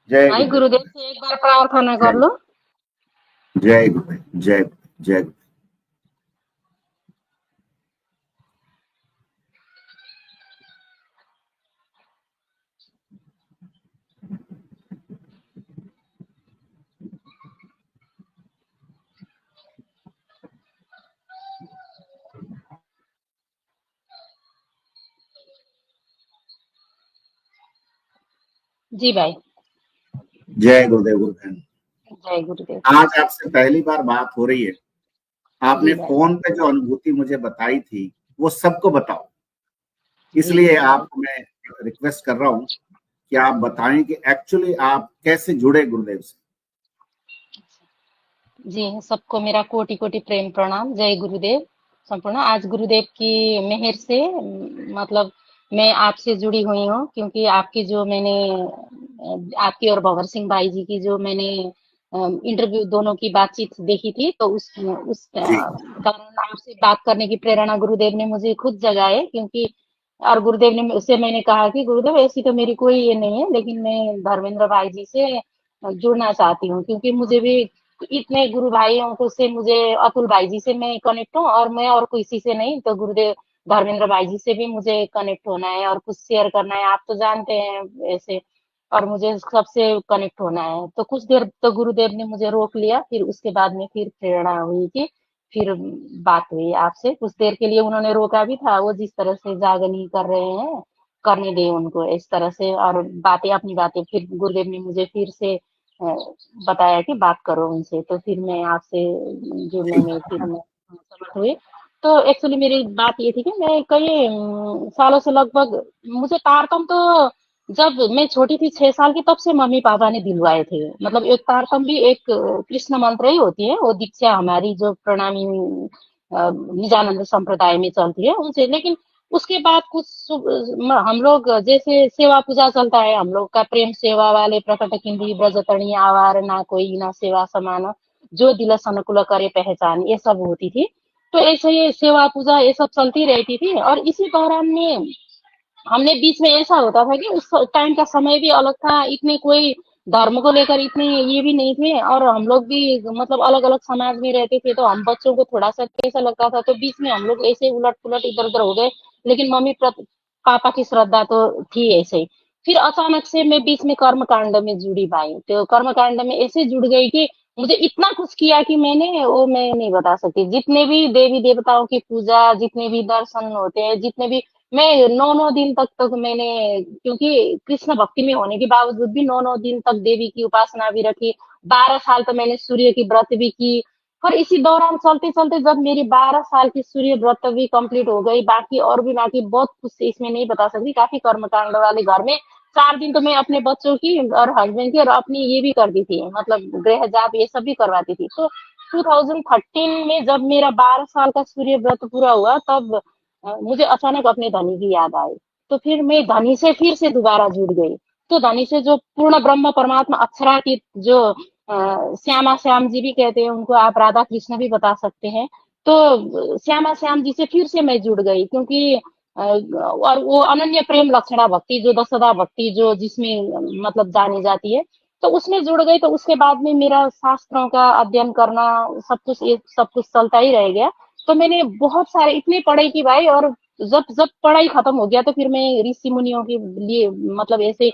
जय भाई गुरुदेव। गुरुदेव से एक बार प्रार्थना कर जय लो। जय गुरुदेव। जय जय। जी भाई। जय गुरुदेव गुरुदेव। जय गुरुदेव। आज आपसे पहली बार बात हो रही है। आपने जी भाई। फोन पे जो अनुभूति मुझे बताई थी वो सबको बताओ। जी इसलिए गुरुदेव। आपको मैं रिक्वेस्ट कर रहा हूँ कि आप बताएं कि एक्चुअली आप कैसे जुड़े गुरुदेव से। जी सबको मेरा कोटि कोटि प्रेम प्रणाम। जय गुरुदेव। संपूर्ण आज गुरुदेव की मेहर से मतलब मैं आपसे जुड़ी हुई हूँ, क्योंकि आपकी जो मैंने आपकी और भंवर सिंह भाई जी की जो मैंने इंटरव्यू दोनों की बातचीत देखी थी, तो उस जी कारण आपसे बात करने की प्रेरणा गुरुदेव ने मुझे खुद जगाए। क्योंकि और गुरुदेव ने उससे मैंने कहा कि गुरुदेव ऐसी तो मेरी कोई ये नहीं है, लेकिन मैं धर्मेंद्र भाई जी से जुड़ना चाहती हूँ, क्योंकि मुझे भी इतने गुरु भाइयों को से मुझे अतुल भाई जी से मैं कनेक्ट हूँ, और मैं और किसी से नहीं, तो गुरुदेव धर्मेंद्र भाई जी से भी मुझे कनेक्ट होना है और कुछ शेयर करना है। आप तो जानते हैं ऐसे, और मुझे सबसे कनेक्ट होना है। तो कुछ देर तो गुरुदेव ने मुझे रोक लिया, फिर उसके बाद में फिर प्रेरणा हुई कि फिर बात हुई आपसे। कुछ देर के लिए उन्होंने रोका भी था, वो जिस तरह से जागनी कर रहे हैं करने दें उनको इस तरह से। और बातें अपनी बातें फिर गुरुदेव ने मुझे फिर से बताया कि बात करो उनसे, तो फिर मैं आपसे जुड़ने जी। में फिर मैं समर्थ हुई। तो एक्चुअली मेरी बात ये थी कि मैं कई सालों से लगभग, मुझे तारतम तो जब मैं छोटी थी 6 साल की, तब से मम्मी पापा ने दिलवाए थे। मतलब एक तारतम भी एक कृष्ण मंत्र ही होती है, वो दीक्षा हमारी जो प्रणामी निजानंद संप्रदाय में चलती है उनसे। लेकिन उसके बाद कुछ हम लोग जैसे सेवा पूजा चलता है, हम लोग का प्रेम सेवा वाले प्रकट किंदी ब्रजतणी आवार ना कोई ना सेवा समान, जो दिल सनकुल करे पहचान, ये सब होती थी। तो ऐसे ये सेवा पूजा ये सब चलती रहती थी। और इसी दौरान में हमने बीच में ऐसा होता था कि उस टाइम का समय भी अलग था, इतने कोई धर्म को लेकर इतने ये भी नहीं थे, और हम लोग भी मतलब अलग अलग समाज में रहते थे, तो हम बच्चों को थोड़ा सा कैसा लगता था, तो बीच में हम लोग ऐसे उलट पुलट इधर उधर हो गए। लेकिन पापा की श्रद्धा तो थी ऐसे ही। फिर अचानक से मैं बीच में कर्म कांड में जुड़ी भाई, तो कर्म कांड में ऐसे जुड़ गई कि मुझे इतना कुछ किया कि मैंने वो मैं नहीं बता सकती। जितने भी देवी देवताओं की पूजा, जितने भी दर्शन होते हैं, जितने भी, मैं 9 9 दिन तक मैंने, क्योंकि कृष्ण भक्ति में होने के बावजूद भी 9 9 दिन तक देवी की उपासना भी रखी। 12 साल तो मैंने सूर्य की व्रत भी की। पर इसी दौरान चलते चलते जब मेरी 12 साल की सूर्य व्रत भी कंप्लीट हो गई, बाकी और भी बाकी बहुत कुछ इसमें नहीं बता सकती, काफी कर्मकांड वाले घर में 4 दिन तो मैं अपने बच्चों की और हस्बैंड की और अपनी ये भी करती थी, मतलब गृह जाप ये सब भी करवाती थी। तो 2013 में जब मेरा 12 साल का सूर्य व्रत पूरा हुआ, तब मुझे अचानक अपने धनी की याद आई। तो फिर मैं धनी से फिर से दोबारा जुड़ गई। तो धनी से जो पूर्ण ब्रह्म परमात्मा अक्षरातीत जो श्यामा श्याम जी भी कहते हैं उनको, आप राधा कृष्ण भी बता सकते हैं। तो श्यामा श्याम जी से फिर से मैं जुड़ गई, क्योंकि और वो अनन्य प्रेम लक्षणा भक्ति जो दसदा भक्ति जो जिसमें मतलब जानी जाती है, तो उसमें जुड़ गई। तो उसके बाद में मेरा शास्त्रों का अध्ययन करना सब कुछ, ये सब कुछ चलता ही रह गया। तो मैंने बहुत सारे इतने पढ़े कि भाई, और जब जब पढ़ाई खत्म हो गया, तो फिर मैं ऋषि मुनियों के लिए मतलब ऐसे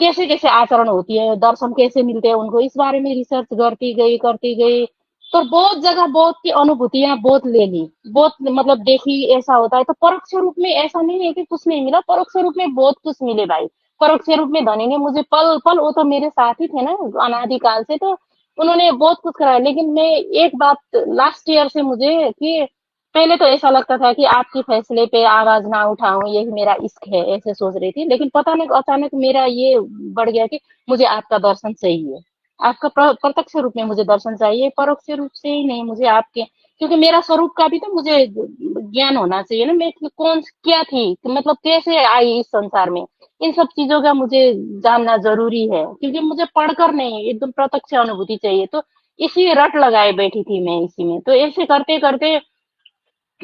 कैसे कैसे आचरण होती है, दर्शन कैसे मिलते हैं उनको, इस बारे में रिसर्च करती गई। तो बहुत जगह बहुत की अनुभूतियां बहुत ले ली, बहुत मतलब देखी। ऐसा होता है तो परोक्ष रूप में ऐसा नहीं है कि कुछ नहीं मिला, परोक्ष रूप में बहुत कुछ मिले भाई। परोक्ष रूप में धनी ने मुझे पल पल, वो तो मेरे साथ ही थे ना अनादिकाल से, तो उन्होंने बहुत कुछ कराया। लेकिन मैं एक बात लास्ट ईयर से मुझे कि पहले तो ऐसा लगता था कि आपके फैसले पे आवाज ना उठाऊं, यही मेरा इश्क है, ऐसे सोच रही थी। लेकिन पता नहीं अचानक मेरा ये बढ़ गया कि मुझे आपका दर्शन चाहिए, आपका प्रत्यक्ष रूप में मुझे दर्शन चाहिए, परोक्ष रूप से ही नहीं मुझे आपके। क्योंकि मेरा स्वरूप का भी तो मुझे ज्ञान होना चाहिए ना, मैं कौन क्या थी, मतलब कैसे आई इस संसार में, इन सब चीजों का मुझे जानना जरूरी है। क्योंकि मुझे पढ़कर नहीं, एकदम प्रत्यक्ष अनुभूति चाहिए। तो इसी रट लगाए बैठी थी मैं इसी में। तो ऐसे करते करते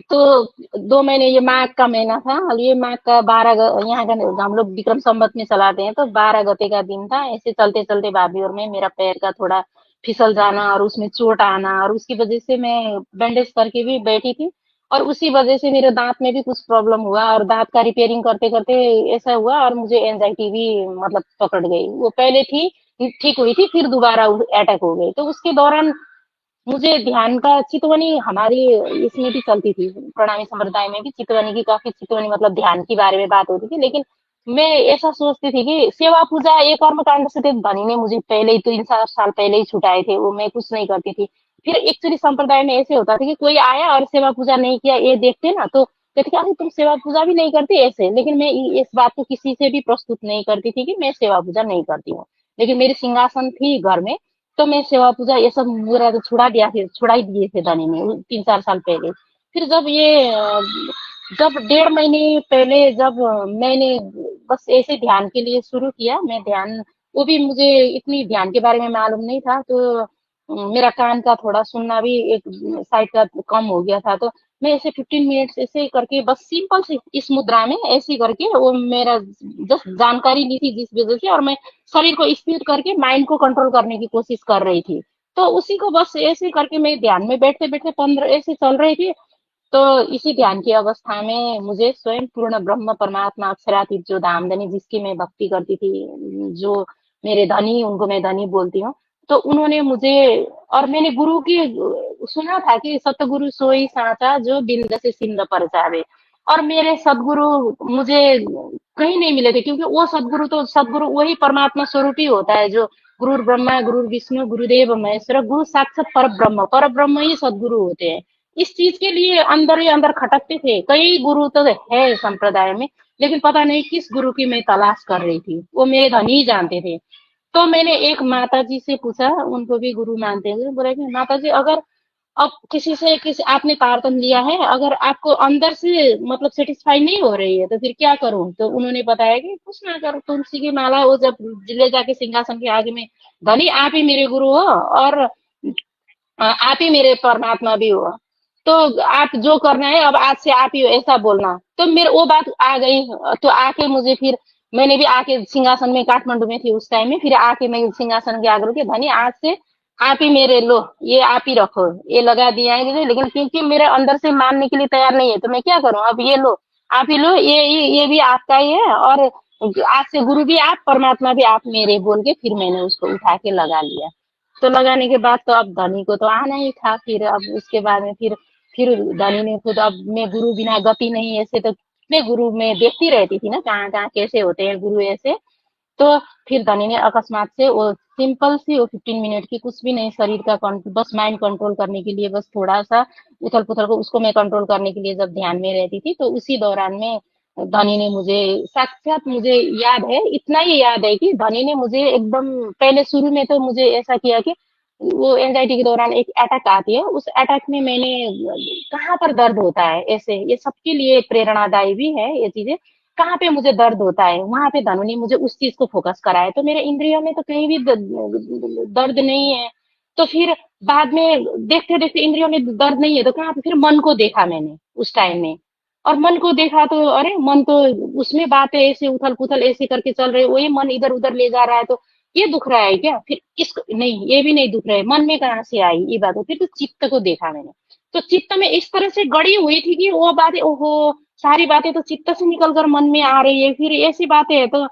तो 2 महीने, ये माघ का महीना था और ये माघ का 12 यहाँ का हम लोग विक्रम संवत में चलाते हैं, तो 12 गते का दिन था। ऐसे चलते चलते भाभी और मैं, मेरा पैर का थोड़ा फिसल जाना और उसमें चोट आना, और उसकी वजह से मैं बैंडेज करके भी बैठी थी। और उसी वजह से मेरे दांत में भी कुछ प्रॉब्लम हुआ, और दांत का रिपेयरिंग करते करते ऐसा हुआ, और मुझे एंजाइटी भी मतलब पकड़ गई। वो पहले थी, ठीक हुई थी, फिर दोबारा अटैक हो गई। तो उसके दौरान मुझे ध्यान का, चितवनी हमारी इसमें भी चलती थी, प्रणामी संप्रदाय में भी चितवनी की, काफी चितवनी मतलब ध्यान के बारे में बात होती थी। लेकिन मैं ऐसा सोचती थी कि सेवा पूजा ये कर्म कांड से तो धनी ने मुझे पहले ही, 3-4 साल पहले ही छुटाए थे, वो मैं कुछ नहीं करती थी। फिर एक्चुअली संप्रदाय में ऐसे होता था कि कोई आया और सेवा पूजा नहीं किया, ये देखते ना तो कहते कि अरे तुम सेवा पूजा भी नहीं करती ऐसे। लेकिन मैं इस बात को किसी से भी प्रस्तुत नहीं करती थी कि मैं सेवा पूजा नहीं करती हूँ। लेकिन मेरी सिंहासन थी घर में, तो मैं सेवा पूजा ये सब मेरा तो छुड़ा ही दिए थे धनी ने 3-4 साल पहले। फिर जब 1.5 महीने पहले जब मैंने बस ऐसे ध्यान के लिए शुरू किया, मैं ध्यान, वो भी मुझे इतनी ध्यान के बारे में मालूम नहीं था। तो मेरा कान का थोड़ा सुनना भी एक साइड का कम हो गया था। तो मैं ऐसे 15 मिनट्स ऐसे करके, बस सिंपल से इस मुद्रा में ऐसे करके, वो मेरा जस्ट जानकारी ली थी जिस वजह से, और मैं शरीर को स्थिर करके माइंड को कंट्रोल करने की कोशिश कर रही थी। तो उसी को बस ऐसे करके मैं ध्यान में बैठते बैठते 15 ऐसे चल रही थी। तो इसी ध्यान की अवस्था में मुझे स्वयं पूर्ण ब्रह्म परमात्मा अक्षरातीत जो धामधनी, जिसकी मैं भक्ति करती थी, जो मेरे धनी, उनको मैं धनी बोलती हूँ। तो उन्होंने मुझे, और मैंने गुरु की सुना था कि सतगुरु सोई साचा जो बिंद से सिंध पर जावे। और मेरे सदगुरु मुझे कहीं नहीं मिले थे, क्योंकि वो सदगुरु, तो सदगुरु वही परमात्मा स्वरूप ही होता है, जो गुरु ब्रह्मा गुरु विष्णु गुरुदेव महेश्वर, गुरु साक्षात पर ब्रह्म ही सदगुरु होते हैं। इस चीज के लिए अंदर ही अंदर खटकते थे। कई गुरु तो है संप्रदाय में, लेकिन पता नहीं किस गुरु की मैं तलाश कर रही थी, वो मेरे धनी ही जानते थे। तो मैंने एक माता जी से पूछा, उनको भी गुरु मानते हैं, बोले कि माता जी, अगर अब किसी आपने तारतम लिया है, अगर आपको अंदर से मतलब सेटिस्फाई नहीं हो रही है, तो फिर क्या करूं? तो उन्होंने बताया कि कुछ ना करो, तुलसी की माला वो जब ले जाके सिंहासन के आगे में, धनी आप ही मेरे गुरु हो, और आप ही मेरे परमात्मा भी हो। तो आप जो करना है अब आज से आप ही हो, ऐसा बोलना। तो मेरे वो बात आ गई। तो आके मुझे फिर, मैंने भी आके सिंहासन में, काठमांडू में थी उस टाइम में, फिर आके मैं सिंहासन के आगे रुकी, धनी आज से आप ही मेरे लो, ये आप ही रखो, ये लगा दिया है मुझे। लेकिन क्योंकि मेरे अंदर से मानने के लिए तैयार नहीं है, तो मैं क्या करूं? अब ये लो, आप ही लो, ये भी आपका ही है, और आज से गुरु भी आप, परमात्मा भी आप मेरे, बोल के फिर मैंने उसको उठा के लगा लिया। तो लगाने के बाद तो अब धनी को तो आना ही था। फिर अब उसके बाद में फिर धनी ने खुद, अब मैं गुरु बिना गति नहीं, ऐसे तो कितने गुरु मैं देखती रहती थी ना, कहाँ कहाँ कैसे होते हैं गुरु ऐसे। तो फिर धनी ने अकस्मात से वो सिंपल सी, वो 15 मिनट की, कुछ भी नहीं, शरीर का बस माइंड कंट्रोल करने के लिए, बस थोड़ा सा उथल पुथल को उसको मैं कंट्रोल करने के लिए जब ध्यान में रहती थी, तो उसी दौरान में धनी ने मुझे, साक्षात मुझे याद है, इतना ही याद है कि धनी ने मुझे एकदम पहले शुरू में तो मुझे ऐसा किया कि वो एंजाइटी के दौरान एक अटैक आती है, उस अटैक में मैंने, कहाँ पर दर्द होता है ऐसे, ये सबके लिए प्रेरणादायी भी है ये चीजें, कहाँ पे मुझे दर्द होता है वहां पे धनु ने मुझे उस चीज को फोकस कराया। तो मेरे इंद्रियों में तो कहीं भी दर्द नहीं है। तो फिर बाद में देखते देखते इंद्रियों में दर्द नहीं है, तो कहाँ पे फिर मन को देखा मैंने उस टाइम में। और मन को देखा तो अरे मन तो, उसमें बातें ऐसे उथल पुथल ऐसे करके चल रहे, वही मन इधर उधर ले जा रहा है। तो ये दुख रहा है क्या? फिर इस नहीं, ये भी नहीं दुख रहा है, मन में कहाँ से आई ये बात? फिर तो चित्त को देखा मैंने। तो चित्त में इस तरह से गड़ी हुई थी कि वो बातें, ओहो, सारी बातें तो चित्त से निकल कर मन में आ रही है, फिर ऐसी बातें है। तो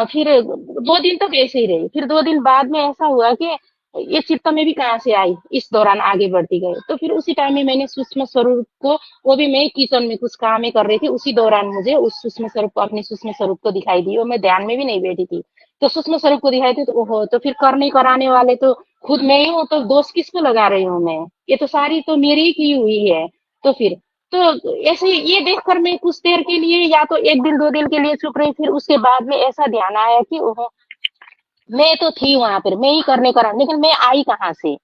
फिर 2 दिन तक ऐसे ही रही। फिर 2 दिन बाद में ऐसा हुआ कि ये चित्त में भी कहाँ से आई, इस दौरान आगे बढ़ती गई। तो फिर उसी टाइम में मैंने सूक्ष्म स्वरूप को, वो भी मैं किचन में कुछ काम ही कर रही थी, उसी दौरान मुझे उस सूक्ष्म स्वरूप को, अपने सूक्ष्म स्वरूप को दिखाई दी, और मैं ध्यान में भी नहीं बैठी थी। तो सूक्ष्म स्वरूप को दिखाई थी, तो ओहो, तो फिर करने कराने वाले तो खुद मैं ही हूँ, तो दोष किसको लगा रही हूँ मैं? ये तो सारी तो मेरी ही की हुई है। तो फिर तो ऐसे ये देखकर मैं कुछ देर के लिए, या तो 1 दिन 2 दिन के लिए चुप रही। फिर उसके बाद में ऐसा ध्यान आया कि ओहो, मैं तो थी वहां पर, मैं ही करने करा, लेकिन मैं आई कहाँ से?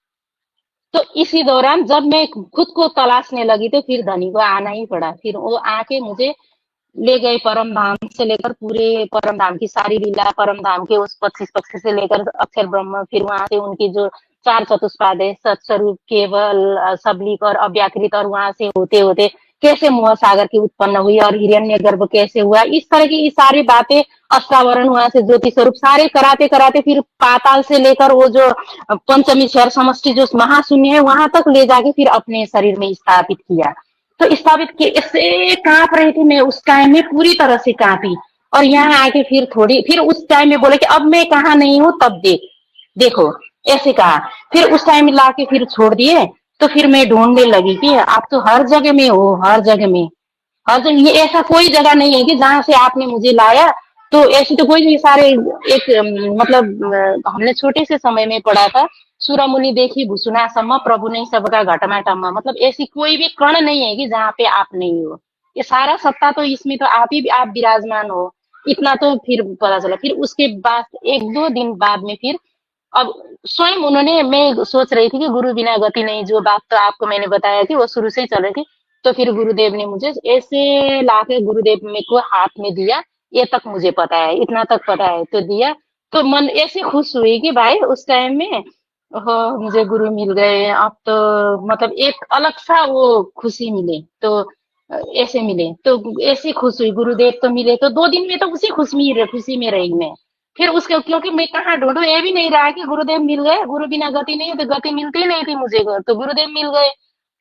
तो इसी दौरान जब मैं खुद को तलाशने लगी, तो फिर धनी को आना ही पड़ा। फिर वो आके मुझे ले गए परम धाम से लेकर, पूरे परम धाम की सारी लीला, परम धाम के उस 25 पक्ष से लेकर अक्षर ब्रह्म, फिर वहां से उनकी जो चार चतुष्पाद है, सत्स्वरूप, केवल, सबलिक और अव्याकृत, और वहां से होते होते कैसे मोह सागर की उत्पन्न हुई और हिरण्यगर्भ कैसे हुआ, इस तरह की ये सारी बातें, अष्टावरण वहां से ज्योति स्वरूप सारे कराते कराते फिर पाताल से लेकर वो जो पंचमी स्वर समष्टि जो महाशून्य है वहां तक ले जाके फिर अपने शरीर में स्थापित किया। तो स्थापित किए, इससे कांप रही थी मैं उस टाइम में, पूरी तरह से कांपी। और यहाँ आके फिर थोड़ी, फिर उस टाइम में बोले कि अब मैं कहाँ नहीं हूँ, तब देखो, ऐसे कहा। फिर उस टाइम में लाके फिर छोड़ दिए। तो फिर मैं ढूंढने लगी कि आप तो हर जगह में हो, हर जगह में, हर जगह, ये ऐसा कोई जगह नहीं है कि जहाँ से आपने मुझे लाया। तो ऐसी तो कोई नहीं, सारे एक मतलब हमने छोटे से समय में पढ़ा था, सूरमुनि देखी भूसुना सम, प्रभु नहीं सबका घटमा टम्मा, मतलब ऐसी कोई भी कण नहीं है कि जहाँ पे आप नहीं हो। ये सारा सत्ता तो इसमें तो आप विराजमान हो। इतना तो फिर पता चला। फिर उसके बाद एक दो दिन बाद में फिर, अब स्वयं उन्होंने, मैं सोच रही थी कि गुरु बिना गति नहीं, जो बात तो आपको मैंने बताया थी वो शुरू से ही चल रही थी। तो फिर गुरुदेव ने मुझे ऐसे लाके गुरुदेव मेरे को हाथ में दिया, ये तक मुझे पता है, इतना तक पता है, तो दिया। तो मन ऐसे खुश हुई कि भाई उस टाइम में हो, मुझे गुरु मिल गए, अब तो मतलब एक अलग सा वो खुशी मिले। तो ऐसे मिले तो ऐसी खुश हुई, गुरुदेव तो मिले। तो 2 दिन में तो उसी खुशी में रही मैं। फिर उसके, क्योंकि मैं कहाँ ढूंढूं, ये भी नहीं रहा कि गुरुदेव मिल गए, गुरु बिना गति नहीं है, तो गति मिलती ही नहीं थी मुझे, तो गुरुदेव मिल गए।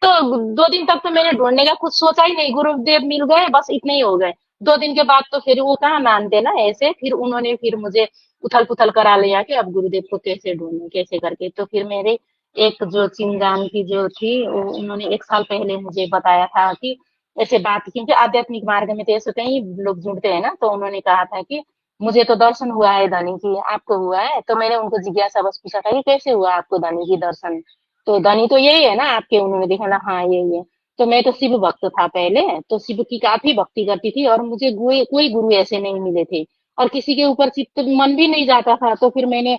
तो 2 दिन तक तो मैंने ढूंढने का कुछ सोचा ही नहीं, गुरुदेव मिल गए बस इतने ही हो गए। 2 दिन के बाद तो फिर वो कहाँ मानते ना ऐसे, फिर उन्होंने फिर मुझे उथल पुथल करा लिया कि अब गुरुदेव को कैसे ढूंढूं, कैसे करके। तो फिर मेरे एक जो चिंगाम की जो थी, उन्होंने 1 साल पहले मुझे बताया था कि ऐसे बात, क्योंकि आध्यात्मिक मार्ग में तो ऐसे कई लोग जुड़ते हैं ना, तो उन्होंने कहा था कि मुझे तो दर्शन हुआ है धनी की, आपको हुआ है? तो मैंने उनको जिज्ञासा बस पूछा था कि कैसे हुआ आपको धनी की दर्शन? तो धनी तो यही है ना आपके, उन्होंने देखा ना, हाँ यही है। तो मैं तो शिव भक्त था पहले, तो शिव की काफी भक्ति करती थी, और मुझे कोई कोई गुरु ऐसे नहीं मिले थे, और किसी के ऊपर चित्त मन भी नहीं जाता था। तो फिर मैंने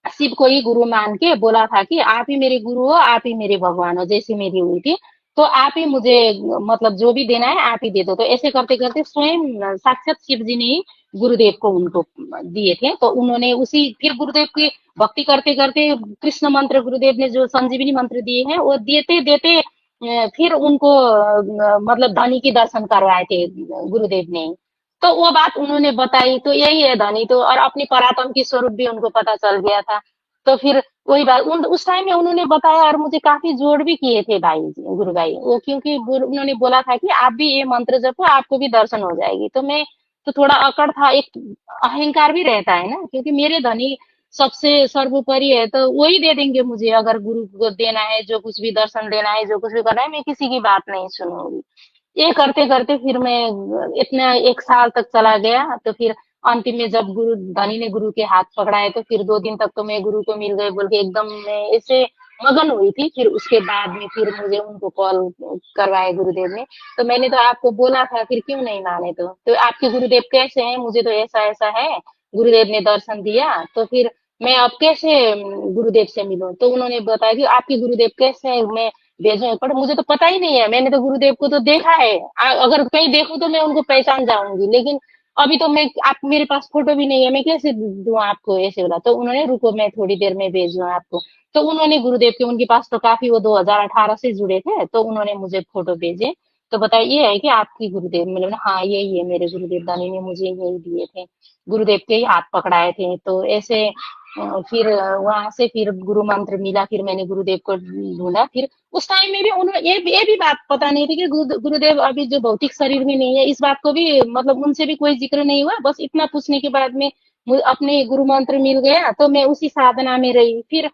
शिव को ही गुरु मान के बोला था कि आप ही मेरे गुरु हो, आप ही मेरे भगवान हो, जैसी मेरी हुई थी। तो आप ही मुझे मतलब जो भी देना है आप ही दे दो। तो ऐसे करते करते स्वयं साक्षात शिव जी ने ही गुरुदेव को उनको दिए थे। तो उन्होंने उसी, फिर गुरुदेव की भक्ति करते करते कृष्ण मंत्र गुरुदेव ने जो संजीवनी मंत्र दिए हैं वो देते देते फिर उनको मतलब धनी की दर्शन करवाए थे गुरुदेव ने। तो वो बात उन्होंने बताई, तो यही है धनी तो, और अपनी परात्म की स्वरूप भी उनको पता चल गया था। तो फिर वही बात उस टाइम में उन्होंने बताया, और मुझे काफी जोड़ भी किए थे भाई गुरु भाई वो, क्योंकि उन्होंने बोला था कि आप भी ये मंत्र जपो, आपको भी दर्शन हो जाएगी। तो मैं तो थोड़ा अकड़ था, एक अहंकार भी रहता है ना, क्योंकि मेरे धनी सबसे सर्वोपरि है, तो वही दे देंगे मुझे। अगर गुरु को देना है, जो कुछ भी दर्शन देना है, जो कुछ भी करना है, मैं किसी की बात नहीं सुनूंगी। ये करते करते फिर मैं इतना 1 साल तक चला गया। तो फिर अंतिम में जब गुरु धनी ने गुरु के हाथ पकड़ाए, तो फिर 2 दिन तक तो मैं गुरु को मिल गए बोल के एकदम मैं ऐसे मगन हुई थी। फिर उसके बाद में फिर मुझे उनको कॉल करवाए गुरुदेव ने। तो मैंने तो आपको बोला था, फिर क्यों नहीं माने? तो आपके गुरुदेव कैसे हैं? मुझे तो ऐसा ऐसा है, गुरुदेव ने दर्शन दिया। तो फिर मैं अब कैसे गुरुदेव से मिलूं? तो उन्होंने बताया कि आपके गुरुदेव कैसे हैं, मैं भेजो, पर मुझे तो पता ही नहीं है। मैंने तो गुरुदेव को तो देखा है, अगर कहीं देखूं तो मैं उनको पहचान जाऊंगी, लेकिन अभी तो मैं, आप मेरे पास फोटो भी नहीं है, मैं कैसे दूं आपको? ऐसे बोला। तो उन्होंने, रुको मैं थोड़ी देर में भेज दूं आपको। तो उन्होंने गुरुदेव के, उनके पास तो काफी, वो 2018 से जुड़े थे, तो उन्होंने मुझे फोटो भेजे। तो बताया ये है कि आपकी गुरुदेव, मैंने बोला हाँ यही है मेरे गुरुदेव, दानी ने मुझे यही दिए थे, गुरुदेव के ही हाथ पकड़ाए थे। तो ऐसे फिर वहां से फिर गुरु मंत्र मिला, फिर मैंने गुरुदेव को ढूंढा। फिर उस टाइम में भी उन्होंने ये भी बात पता नहीं थी कि गुरुदेव अभी जो भौतिक शरीर में नहीं है, इस बात को भी मतलब उनसे भी कोई जिक्र नहीं हुआ। बस इतना पूछने के बाद में मुझे अपने गुरु मंत्र मिल गया, तो मैं उसी साधना में रही। फिर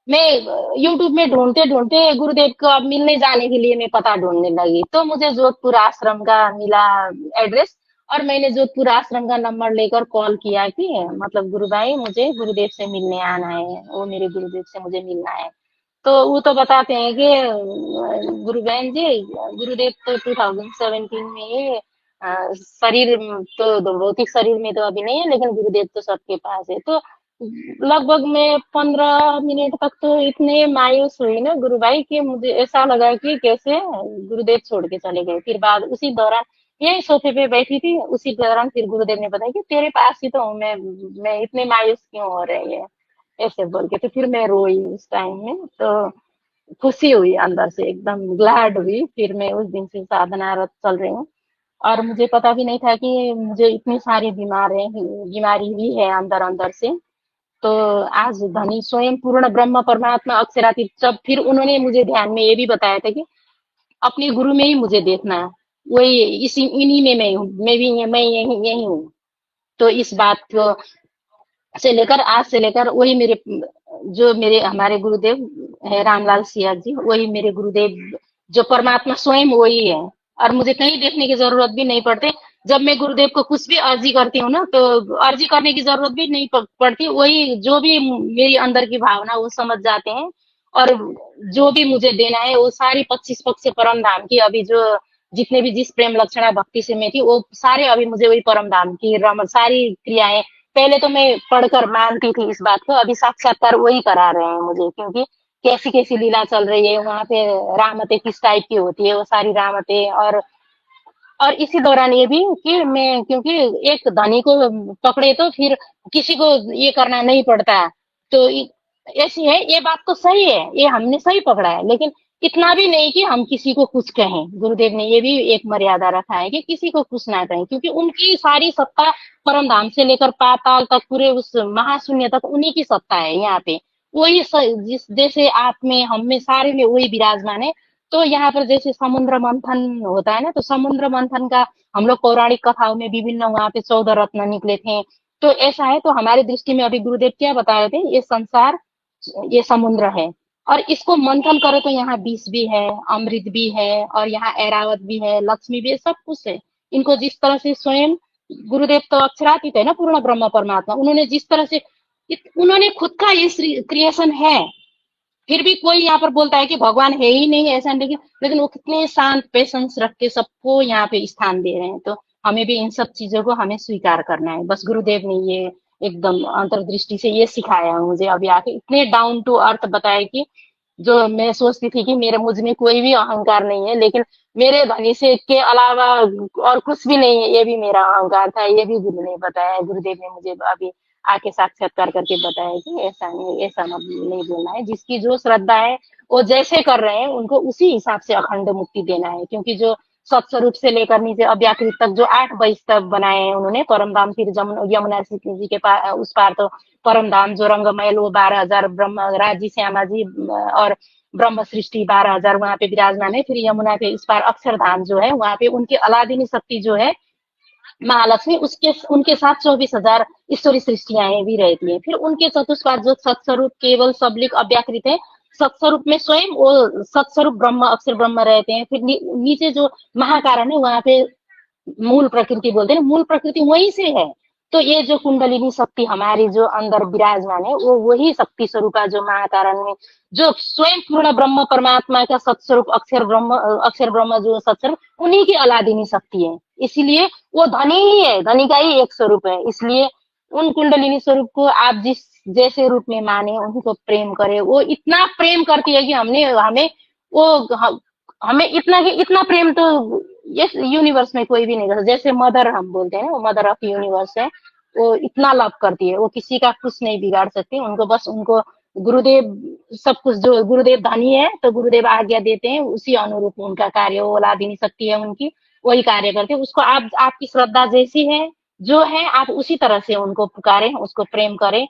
मैं यूट्यूब में ढूंढते ढूंढते गुरुदेव को अब मिलने जाने के लिए मैं पता ढूंढने लगी, तो मुझे जोधपुर आश्रम का मिला एड्रेस। और मैंने जोधपुर आश्रम का नंबर लेकर कॉल किया कि मतलब गुरु भाई मुझे गुरुदेव से मिलने आना है, वो मेरे गुरुदेव से मुझे मिलना है। तो वो तो बताते हैं कि गुरु बहन जी, गुरुदेव तो 2017 में ही शरीर तो भौतिक शरीर में तो अभी नहीं है, लेकिन गुरुदेव तो सबके पास है। तो लगभग मैं 15 मिनट तक तो इतने मायूस हुई ना गुरु भाई, कि मुझे ऐसा लगा कि कैसे गुरुदेव छोड़ के चले गए। फिर बाद उसी दौरान यही सोफे पे बैठी थी, उसी दौरान फिर गुरुदेव ने बताया कि तेरे पास ही तो हूँ मैं इतने मायूस क्यों हो रही है, ऐसे बोल के। तो फिर मैं रोई उस टाइम में। तो खुशी हुई अंदर से, एकदम ग्लैड हुई। फिर मैं उस दिन से साधनारत चल रही हूँ। और मुझे पता भी नहीं था कि मुझे इतनी सारी बीमारी हुई है अंदर अंदर से। तो आज धनी स्वयं पूर्ण ब्रह्म परमात्मा अक्षरातीत, जब फिर उन्होंने मुझे ध्यान में ये भी बताया था कि अपने गुरु में ही मुझे देखना है, वही इसी इन्हीं में मैं हूँ, मैं यही यही हूँ। तो इस बात को से लेकर, आज से लेकर, वही मेरे, जो मेरे हमारे गुरुदेव है रामलाल सिया जी, वही मेरे गुरुदेव, जो परमात्मा स्वयं वही है। और मुझे कहीं देखने की जरूरत भी नहीं पड़ती। जब मैं गुरुदेव को कुछ भी अर्जी करती हूँ ना, तो अर्जी करने की जरूरत भी नहीं पड़ती। वही जो भी मेरी अंदर की भावना वो समझ जाते हैं। और जो भी मुझे देना है वो सारी 25 पक्ष से परम धाम की, अभी जो जितने भी जिस प्रेम लक्षणा भक्ति से मैं थी, वो सारे अभी मुझे वही परम धाम की सारी क्रियाएं, पहले तो मैं पढ़कर मानती थी इस बात को, अभी साक्षात्कार वही करा रहे हैं मुझे। क्योंकि कैसी कैसी लीला चल रही है वहां पे, रामते किस टाइप की होती है वो सारी रामते। और इसी दौरान ये भी कि मैं, क्योंकि एक धनी को पकड़े तो फिर किसी को ये करना नहीं पड़ता। तो ऐसी है, ये बात तो सही है, ये हमने सही पकड़ा है, लेकिन इतना भी नहीं कि हम किसी को कुछ कहें। गुरुदेव ने ये भी एक मर्यादा रखा है कि किसी को कुछ ना कहें, क्योंकि उनकी सारी सत्ता परम धाम से लेकर पाताल तक, पूरे उस महाशून्य तक उन्हीं की सत्ता है यहाँ पे। वही जिस जैसे आप में, हम में, सारे में वही विराजमान है। तो यहाँ पर जैसे समुद्र मंथन होता है ना, तो समुद्र मंथन का हम लोग पौराणिक कथाओं में विभिन्न वहां पे 14 रत्न निकले थे। तो ऐसा है, तो हमारी दृष्टि में अभी गुरुदेव क्या बता रहे थे, ये संसार, ये समुद्र है। और इसको मंथन करे तो यहाँ विष भी है, अमृत भी है, और यहाँ ऐरावत भी है, लक्ष्मी भी है, सब कुछ है। इनको जिस तरह से स्वयं गुरुदेव तो अक्षरातीत है ना, पूर्ण ब्रह्म परमात्मा, उन्होंने जिस तरह से उन्होंने खुद का ये क्रिएशन है। फिर भी कोई यहाँ पर बोलता है कि भगवान है ही नहीं, ऐसा नहीं। लेकिन वो कितने शांत पेशेंस रख के सबको यहाँ पे स्थान दे रहे हैं। तो हमें भी इन सब चीजों को हमें स्वीकार करना है। बस गुरुदेव ने ये एकदम अंतर्दृष्टि से ये सिखाया है मुझे, अभी आके इतने डाउन टू अर्थ बताया कि जो मैं सोचती थी कि मेरे मुझ में कोई भी अहंकार नहीं है, लेकिन मेरे धनी से के अलावा और कुछ भी नहीं है, ये भी मेरा अहंकार था। ये भी गुरु ने बताया, गुरुदेव ने मुझे अभी आके साक्षात्कार करके बताया कि ऐसा नहीं, ऐसा नहीं बोलना है। जिसकी जो श्रद्धा है वो जैसे कर रहे हैं उनको उसी हिसाब से अखंड मुक्ति देना है। क्योंकि जो सत्स्वरूप से लेकर नीचे अव्याकृत तक जो 8 वैष्णव बनाए हैं उन्होंने, परम धाम, फिर यमुना जी के पार, उस पार तो परम धाम जो रंगमैल, वो 12,000 ब्रह्म राजी श्यामा जी और ब्रह्म सृष्टि 12,000 वहां पे विराजमान है। फिर यमुना के इस पार अक्षरधाम जो है, वहां पे उनकी अलादीनी शक्ति जो है महालक्ष्मी, उसके उनके साथ 24,000 ईश्वरी सृष्टियां भी रहती हैं। फिर उनके चतुष्पाद जो सत्स्वरूप केवल सबलिक अव्याकृत है, सत्स्वरूप में स्वयं वो सत्स्वरूप ब्रह्म अक्षर ब्रह्म रहते हैं। फिर नीचे जो महाकारण है वहां पे मूल प्रकृति बोलते हैं, मूल प्रकृति वहीं से है। तो ये जो कुंडलिनी शक्ति हमारी जो अंदर विराजमान है, वो वही शक्ति स्वरूपा जो महाकारण में, जो स्वयं पूर्ण ब्रह्म परमात्मा का सत्स्वरूप अक्षर ब्रह्म जो सत्स्वरूप, उन्हीं की अलादीनी शक्ति है। इसीलिए वो धनी ही है, धनी का ही एक स्वरूप है। इसलिए उन कुंडलिनी स्वरूप को आप जिस जैसे रूप में माने, उनको प्रेम करे। वो इतना प्रेम करती है कि हमने हमें वो हमें इतना प्रेम तो इस यूनिवर्स में कोई भी नहीं कर। जैसे मदर हम बोलते हैं, वो मदर ऑफ यूनिवर्स है, वो इतना लव करती है, वो किसी का कुछ नहीं बिगाड़ सकती। उनको बस उनको गुरुदेव सब कुछ, जो गुरुदेव धनी है तो गुरुदेव आज्ञा देते हैं, उसी अनुरूप उनका कार्य, वो लादिनी शक्ति है उनकी, वही कार्य करते हैं। उसको आप, आपकी श्रद्धा जैसी है, जो है, आप उसी तरह से उनको पुकारें, उसको प्रेम करें।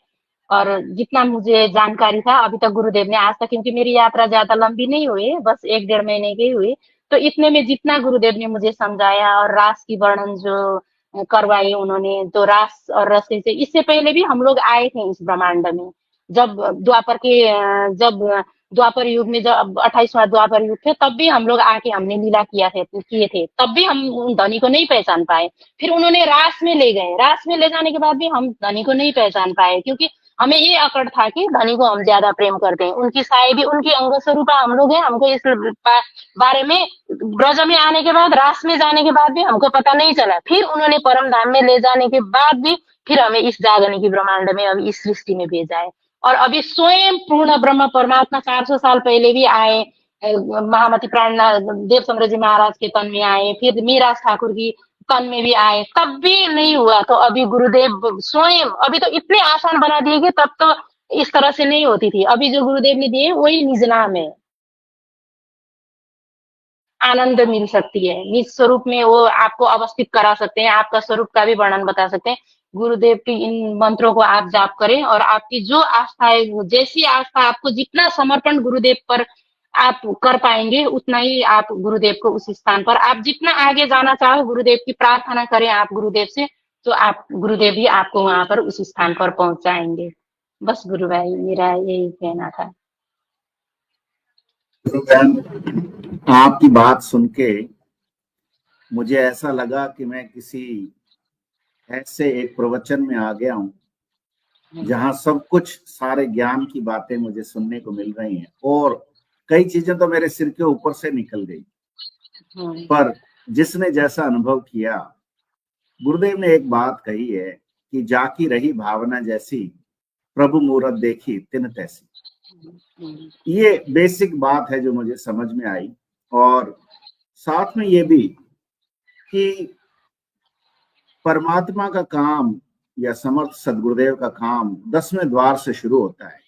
और जितना मुझे जानकारी था अभी तक गुरुदेव ने आज तक, क्योंकि मेरी यात्रा ज्यादा लंबी नहीं हुई, बस 1 डेढ़ महीने की हुई, तो इतने में जितना गुरुदेव ने मुझे समझाया और रास की वर्णन जो करवाई उन्होंने, तो रास और रस से, इससे पहले भी हम लोग आए थे इस ब्रह्मांड में। जब जब द्वापर युग में, जब 28वां द्वापर युग थे, तब भी हम लोग आके हमने लीला किए थे, तब भी हम उन धनी को नहीं पहचान पाए। फिर उन्होंने रास में ले गए, रास में ले जाने के बाद भी हम धनी को नहीं पहचान पाए, क्योंकि हमें ये अकड़ था कि धनी को हम ज्यादा प्रेम करते हैं। उनकी साई भी, उनकी अंग स्वरूपा हम लोग हैं। हमको इस बारे में ब्रज में आने के बाद, रास में जाने के बाद भी हमको पता नहीं चला। फिर उन्होंने परम धाम में ले जाने के बाद भी फिर हमें इस जागने की ब्रह्मांड में, अभी इस सृष्टि में भेजा है। और अभी स्वयं पूर्ण ब्रह्म परमात्मा 400 साल पहले भी आए, महामती प्राणनाथ देव चंद्र जी महाराज के तन में आए, फिर मीराज ठाकुर की तन में भी आए, तब भी नहीं हुआ। तो अभी गुरुदेव स्वयं अभी तो इतने आसान बना दिए कि तब तो इस तरह से नहीं होती थी। अभी जो गुरुदेव ने दिए वही निज नाम है। आनंद मिल सकती है। निज स्वरूप में वो आपको अवस्थित करा सकते हैं, आपका स्वरूप का भी वर्णन बता सकते हैं। गुरुदेव की इन मंत्रों को आप जाप करें और आपकी जो आस्था है, वो जैसी आस्था आपको, जितना समर्पण गुरुदेव पर आप कर पाएंगे, उतना ही आप गुरुदेव को उस स्थान पर, आप जितना आगे जाना चाहो गुरुदेव की प्रार्थना करें आप गुरुदेव से, तो आप गुरुदेव भी आपको वहां पर उस स्थान पर पहुंचाएंगे। बस गुरु भाई, मेरा यही कहना था। गुरु बहन, आपकी बात सुन के मुझे ऐसा लगा कि मैं किसी ऐसे एक प्रवचन में आ गया हूं जहां सब कुछ, सारे ज्ञान की बातें मुझे सुनने को मिल रही हैं और कई चीजें तो मेरे सिर के ऊपर से निकल गई। पर जिसने जैसा अनुभव किया, गुरुदेव ने एक बात कही है कि जाकी रही भावना जैसी, प्रभु मूरत देखी तिन तैसी। ये बेसिक बात है जो मुझे समझ में आई। और साथ में ये भी कि परमात्मा का काम या समर्थ सदगुरुदेव का काम 10वें द्वार से शुरू होता है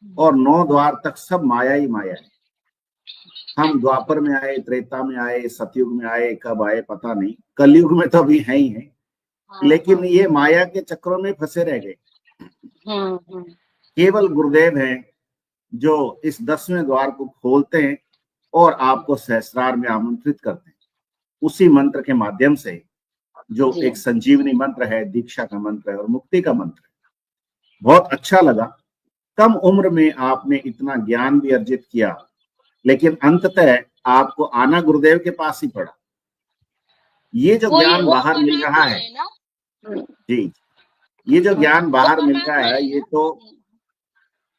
और 9 द्वार तक सब माया ही माया है। हम द्वापर में आए, त्रेता में आए, सतयुग में आए, कब आए पता नहीं, कलयुग में तो अभी है ही है, लेकिन ये माया के चक्रों में फंसे रह गए। केवल गुरुदेव हैं जो इस 10वें द्वार को खोलते हैं और आपको सहस्रार में आमंत्रित करते हैं, उसी मंत्र के माध्यम से, जो एक संजीवनी मंत्र है, दीक्षा का मंत्र है और मुक्ति का मंत्र है। बहुत अच्छा लगा। कम उम्र में आपने इतना ज्ञान भी अर्जित किया, लेकिन अंततः आपको आना गुरुदेव के पास ही पड़ा। ये जो ज्ञान बाहर मिल रहा है जी, ये जो ज्ञान बाहर मिल रहा है, ये तो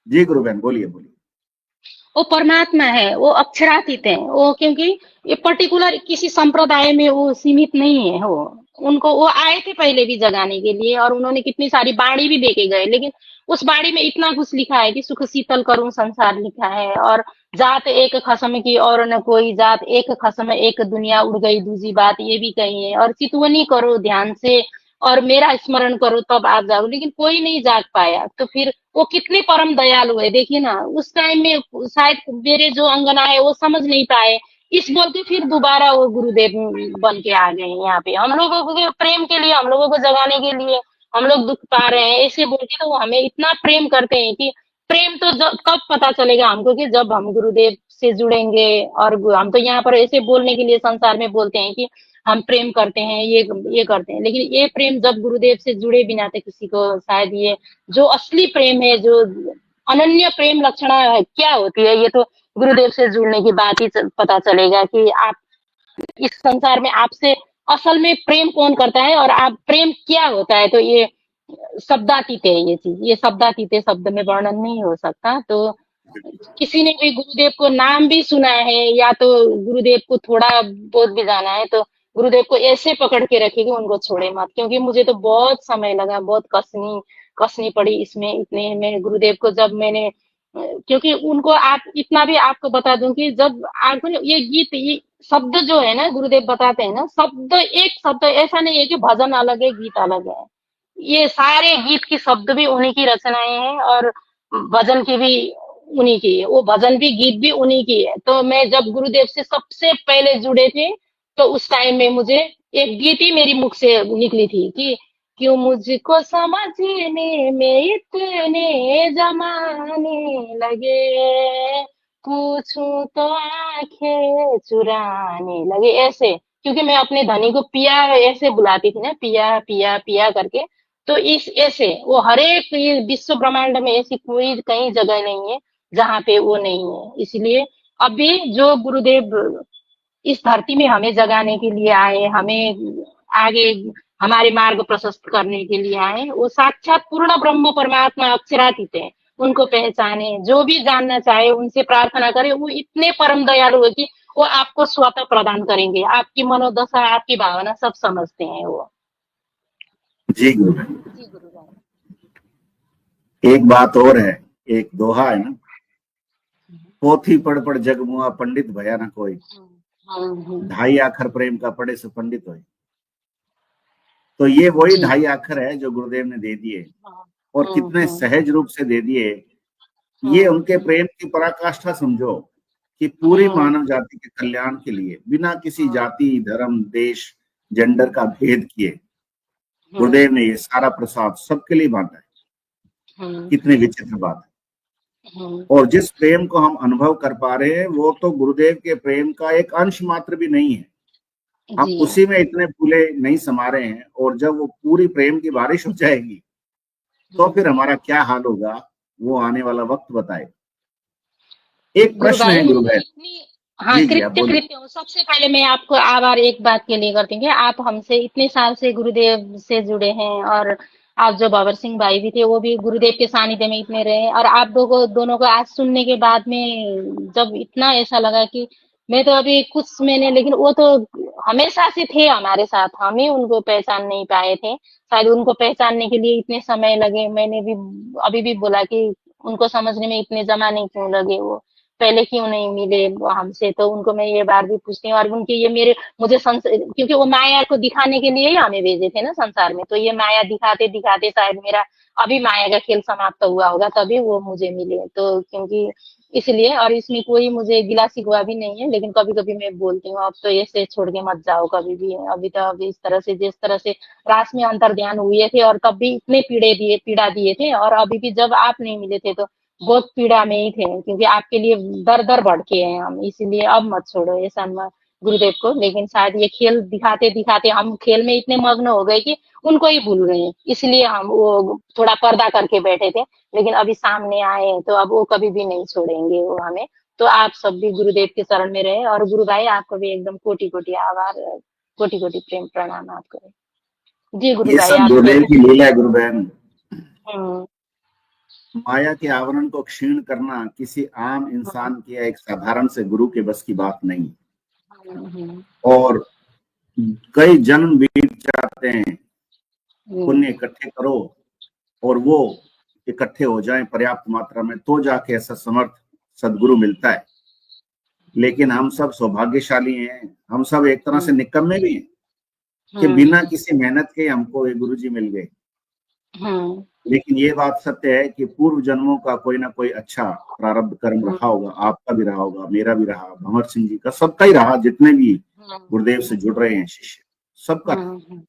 जी गुरु बहन बोलिए बोलिए। वो परमात्मा है, वो अक्षरातीत है वो, क्योंकि ये पर्टिकुलर किसी संप्रदाय में वो सीमित नहीं है। वो उनको, वो आए थे पहले भी जगाने के लिए और उन्होंने कितनी सारी बाणी भी देके गए, लेकिन उस बाणी में इतना कुछ लिखा है कि सुख शीतल करूं संसार लिखा है, और जात एक खसम की और न कोई जात, एक खसम एक दुनिया उड़ गई दूजी बात, ये भी कही है। और चितवनी करो ध्यान से और मेरा स्मरण करो तब आप जागो, लेकिन कोई नहीं जाग पाया। तो फिर वो कितने परम दयालु है, देखिए ना। उस टाइम में शायद मेरे जो अंगना है वो समझ नहीं पाए, इस बोल के फिर दोबारा वो गुरुदेव बन के आ गए यहाँ पे, हम लोगों के प्रेम के लिए, हम लोगों को जगाने के लिए। हम लोग दुख पा रहे हैं ऐसे बोल के, तो वो हमें इतना प्रेम करते हैं कि प्रेम तो जब कब पता चलेगा हमको, कि जब हम गुरुदेव से जुड़ेंगे। और हम तो यहाँ पर ऐसे बोलने के लिए संसार में बोलते हैं कि हम प्रेम करते हैं, ये करते हैं, लेकिन ये प्रेम जब गुरुदेव से जुड़े बिना तो किसी को शायद ये जो असली प्रेम है, जो अनन्य प्रेम लक्षणा है क्या होती है, ये तो गुरुदेव से जुड़ने की बात ही पता चलेगा कि आप इस संसार में आपसे असल में प्रेम कौन करता है और आप प्रेम क्या होता है। तो ये शब्दातीत है, ये चीज, ये शब्दातीत है, शब्द में वर्णन नहीं हो सकता। तो किसी ने भी गुरुदेव को नाम भी सुना है या तो गुरुदेव को थोड़ा बहुत भी जाना है, तो गुरुदेव को ऐसे पकड़ के रखेगी, उनको छोड़े मत। क्योंकि मुझे तो बहुत समय लगा, बहुत कसनी कसनी पड़ी इसमें, इतने में गुरुदेव को जब मैंने, क्योंकि उनको आप इतना भी आपको बता दूं कि जब आपको ये गीत, ये शब्द जो है ना, गुरुदेव बताते हैं ना, शब्द एक शब्द ऐसा नहीं है कि भजन अलग है गीत अलग है। ये सारे गीत की शब्द भी उन्हीं की रचनाएं हैं और भजन की भी उन्हीं की है, वो भजन भी गीत भी उन्हीं की है। तो मैं जब गुरुदेव से सबसे पहले जुड़े थे, तो उस टाइम में मुझे एक गीत ही मेरी मुख से निकली थी कि क्यों मुझको समझने में इतने जमाने लगे, पूछूं तो आंखें चुराने लगे, ऐसे। क्योंकि मैं अपने धनी को पिया ऐसे बुलाती थी ना, पिया पिया पिया करके। तो इस ऐसे वो हर एक विश्व ब्रह्मांड में ऐसी कोई कहीं जगह नहीं है जहाँ पे वो नहीं है। इसलिए अभी जो गुरुदेव इस धरती में हमें जगाने के लिए आए, हमें आगे हमारे मार्ग प्रशस्त करने के लिए आए, वो साक्षात पूर्ण ब्रह्म परमात्मा अक्षरातीत है। उनको पहचाने, जो भी जानना चाहे उनसे प्रार्थना करे, वो इतने परम दयालु है कि वो आपको स्वतः प्रदान करेंगे। आपकी मनोदशा, आपकी भावना सब समझते हैं वो। जी गुरु, जी गुरु। एक बात और है, एक दोहा है ना, पोथी पढ़ पढ़ जग मुआ पंडित भया न कोई, 2.5 अक्षर प्रेम का पढ़े से पंडित होए। तो ये वही 2.5 अक्षर है जो गुरुदेव ने दे दिए, और कितने सहज रूप से दे दिए। ये उनके प्रेम की पराकाष्ठा समझो कि पूरी हाँ मानव जाति के कल्याण के लिए बिना किसी जाति, धर्म, देश, जेंडर का भेद किए हाँ गुरुदेव ने ये सारा प्रसाद सबके लिए बांटा है। हाँ कितनी विचित्र बात है। हाँ और जिस प्रेम को हम अनुभव कर पा रहे हैं वो तो गुरुदेव के प्रेम का एक अंश मात्र भी नहीं है। हम जी उसी में इतने फूले नहीं समा रहे हैं, और जब वो पूरी प्रेम की बारिश हो जाएगी तो फिर हमारा क्या हाल होगा वो आने वाला वक्त बताएगा। एक गुरु प्रश्न भाई है गुरु भाई। इतनी हाँ जी जी, आप कृत्य बोलिए। कृत्य हूँ। सबसे पहले मैं आपको आभार एक बात के लिए करती हूँ कि आप हमसे इतने साल से गुरुदेव से जुड़े हैं, और आप जो बाबर सिंह भाई भी थे वो भी गुरुदेव के सानिध्य में इतने रहे, और आप दोनों को आज सुनने के बाद में जब इतना ऐसा लगा कि मैं तो अभी कुछ मैंने, लेकिन वो तो हमेशा से थे हमारे साथ, हम ही उनको पहचान नहीं पाए थे। शायद उनको पहचानने के लिए इतने समय लगे। मैंने भी अभी भी बोला कि उनको समझने में इतने जमाने क्यों लगे, वो पहले क्यों नहीं मिले वो हमसे। तो उनको मैं ये बार भी पूछती हूँ, और उनके ये मेरे मुझे क्योंकि वो माया को दिखाने के लिए ही हमें भेजे थे ना संसार में, तो ये माया दिखाते दिखाते शायद मेरा अभी माया का खेल समाप्त हुआ होगा, तभी वो मुझे मिले। तो क्योंकि इसलिए, और इसमें कोई मुझे गिला शिकवा भी नहीं है, लेकिन कभी कभी मैं बोलती हूँ अब तो ऐसे छोड़ के मत जाओ कभी भी। अभी तो अभी इस तरह से, जिस तरह से रास में अंतर ध्यान हुए थे और तब भी इतने पीड़ा दिए थे, और अभी भी जब आप नहीं मिले थे तो बहुत पीड़ा में ही थे, क्योंकि आपके लिए दर दर भड़के हैं हम। इसीलिए अब मत छोड़ो ऐसा गुरुदेव को। लेकिन शायद ये खेल दिखाते दिखाते हम खेल में इतने मग्न हो गए कि उनको ही भूल गए, इसलिए हम वो थोड़ा पर्दा करके बैठे थे। लेकिन अभी सामने आए हैं तो अब वो कभी भी नहीं छोड़ेंगे वो हमें। तो आप सब भी गुरुदेव के शरण में रहे, और गुरु भाई आपको भी एकदम कोटि कोटि आभार, कोटि कोटि प्रेम प्रणाम आपको। जी गुरु ये भाई सब आपके गुरुदेव कुछ। की लीला है गुरु बहन। हम्म माया के आवरण को क्षीण करना किसी आम हम्म इंसान की या एक साधारण से गुरु के बस की बात नहीं। हम्म और कई जन्म बीत जाते हैं, हम्म पुण्य इकट्ठे करो और वो इकट्ठे हो जाएं पर्याप्त मात्रा में तो जाके ऐसा समर्थ सदगुरु मिलता है। लेकिन हम सब सौभाग्यशाली हैं, हम सब एक तरह से हम्म निकम्मे भी हैं कि हम्म बिना किसी मेहनत के हमको ये गुरु जी मिल गए। हम्म लेकिन ये बात सत्य है कि पूर्व जन्मों का कोई ना कोई अच्छा प्रारब्ध कर्म हम्म रहा होगा। आपका भी रहा होगा, मेरा भी रहा, भंवर सिंह जी का, सबका ही रहा, जितने भी गुरुदेव से जुड़ रहे हैं शिष्य सबका रहा। हम्म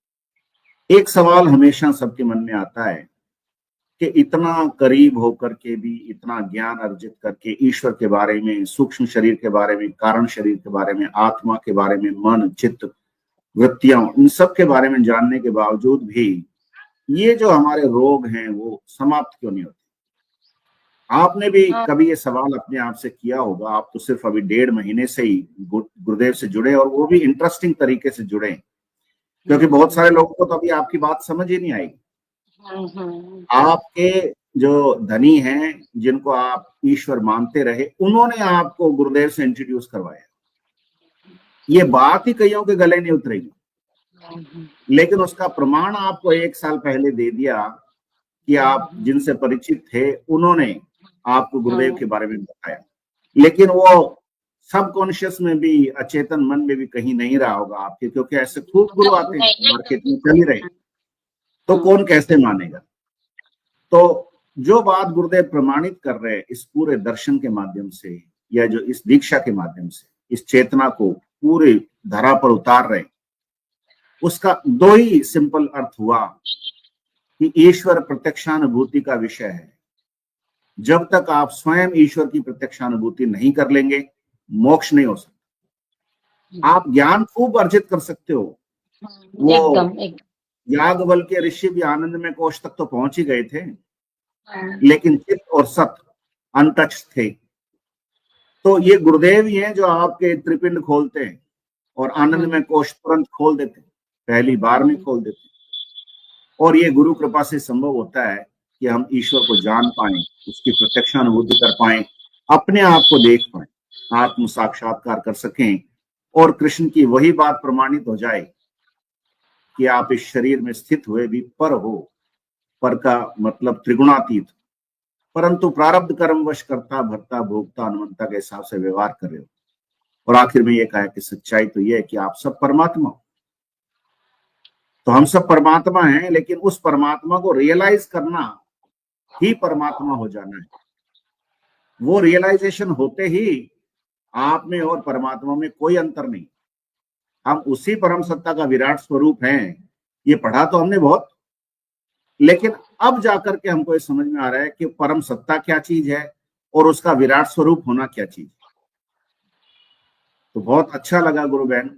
एक सवाल हमेशा सबके मन में आता है कि इतना करीब होकर के भी, इतना ज्ञान अर्जित करके ईश्वर के बारे में, सूक्ष्म शरीर के बारे में, कारण शरीर के बारे में, आत्मा के बारे में, मन, चित्त, वृत्तियां, इन सब के बारे में जानने के बावजूद भी ये जो हमारे रोग हैं वो समाप्त क्यों नहीं होते? आपने भी हाँ कभी ये सवाल अपने आप से किया होगा। आप तो सिर्फ अभी 1.5 महीने से ही गुरुदेव से जुड़े, और वो भी इंटरेस्टिंग तरीके से जुड़े, क्योंकि बहुत सारे लोगों को तो अभी आपकी बात समझ ही नहीं आएगी। हम्म आपके जो धनी हैं, जिनको आप ईश्वर मानते रहे, उन्होंने आपको गुरुदेव से इंट्रोड्यूस करवाया। ये बात ही कईयों के गले नहीं उतरेगी, लेकिन उसका प्रमाण आपको 1 साल पहले दे दिया कि आप जिनसे परिचित थे उन्होंने आपको गुरुदेव के बारे में बताया। लेकिन वो सबकॉन्शियस में भी, अचेतन मन में भी कहीं नहीं रहा होगा आपके, क्योंकि ऐसे खूब गुरु आते हैं, नहीं मार्केट एकदम में चल ही रहे, तो हम्म कौन कैसे मानेगा? तो जो बात गुरुदेव प्रमाणित कर रहे हैं इस पूरे दर्शन के माध्यम से, या जो इस दीक्षा के माध्यम से इस चेतना को पूरी धरा पर उतार रहे हैं, उसका दो ही सिंपल अर्थ हुआ कि ईश्वर प्रत्यक्षानुभूति का विषय है। जब तक आप स्वयं ईश्वर की प्रत्यक्षानुभूति नहीं कर लेंगे, मोक्ष नहीं हो सकता। आप ज्ञान खूब अर्जित कर सकते हो। वो एकदम एकदम याज्ञवल्क्य के ऋषि भी आनंदमय कोश तक तो पहुंच ही गए थे, हम्म लेकिन चित्त और सत अनटच थे। तो ये गुरुदेव ही हैं जो आपके त्रिपिंड खोलते हैं और आनंदमय कोश तुरंत खोल देते हैं, पहली बार में खोल देते हैं। और ये गुरु कृपा से संभव होता है कि हम ईश्वर को जान पाए, उसकी प्रत्यक्षानुभूति कर पाए, अपने आप को देख पाए, आत्म साक्षात्कार कर सकें, और कृष्ण की वही बात प्रमाणित हो जाए कि आप इस शरीर में स्थित हुए भी पर हो। पर का मतलब त्रिगुणातीत, परंतु प्रारब्ध कर्मवश करता भरता भोगता अनुमंता के हिसाब से व्यवहार कर रहे हो। और आखिर में ये कहा कि सच्चाई तो ये है कि आप सब परमात्मा हो। तो हम सब परमात्मा हैं, लेकिन उस परमात्मा को रियलाइज करना ही परमात्मा हो जाना है। वो रियलाइजेशन होते ही आप में और परमात्मा में कोई अंतर नहीं, हम उसी परम सत्ता का विराट स्वरूप हैं। ये पढ़ा तो हमने बहुत, लेकिन अब जाकर के हमको ये समझ में आ रहा है कि परम सत्ता क्या चीज है और उसका विराट स्वरूप होना क्या चीज। तो बहुत अच्छा लगा गुरु बहन,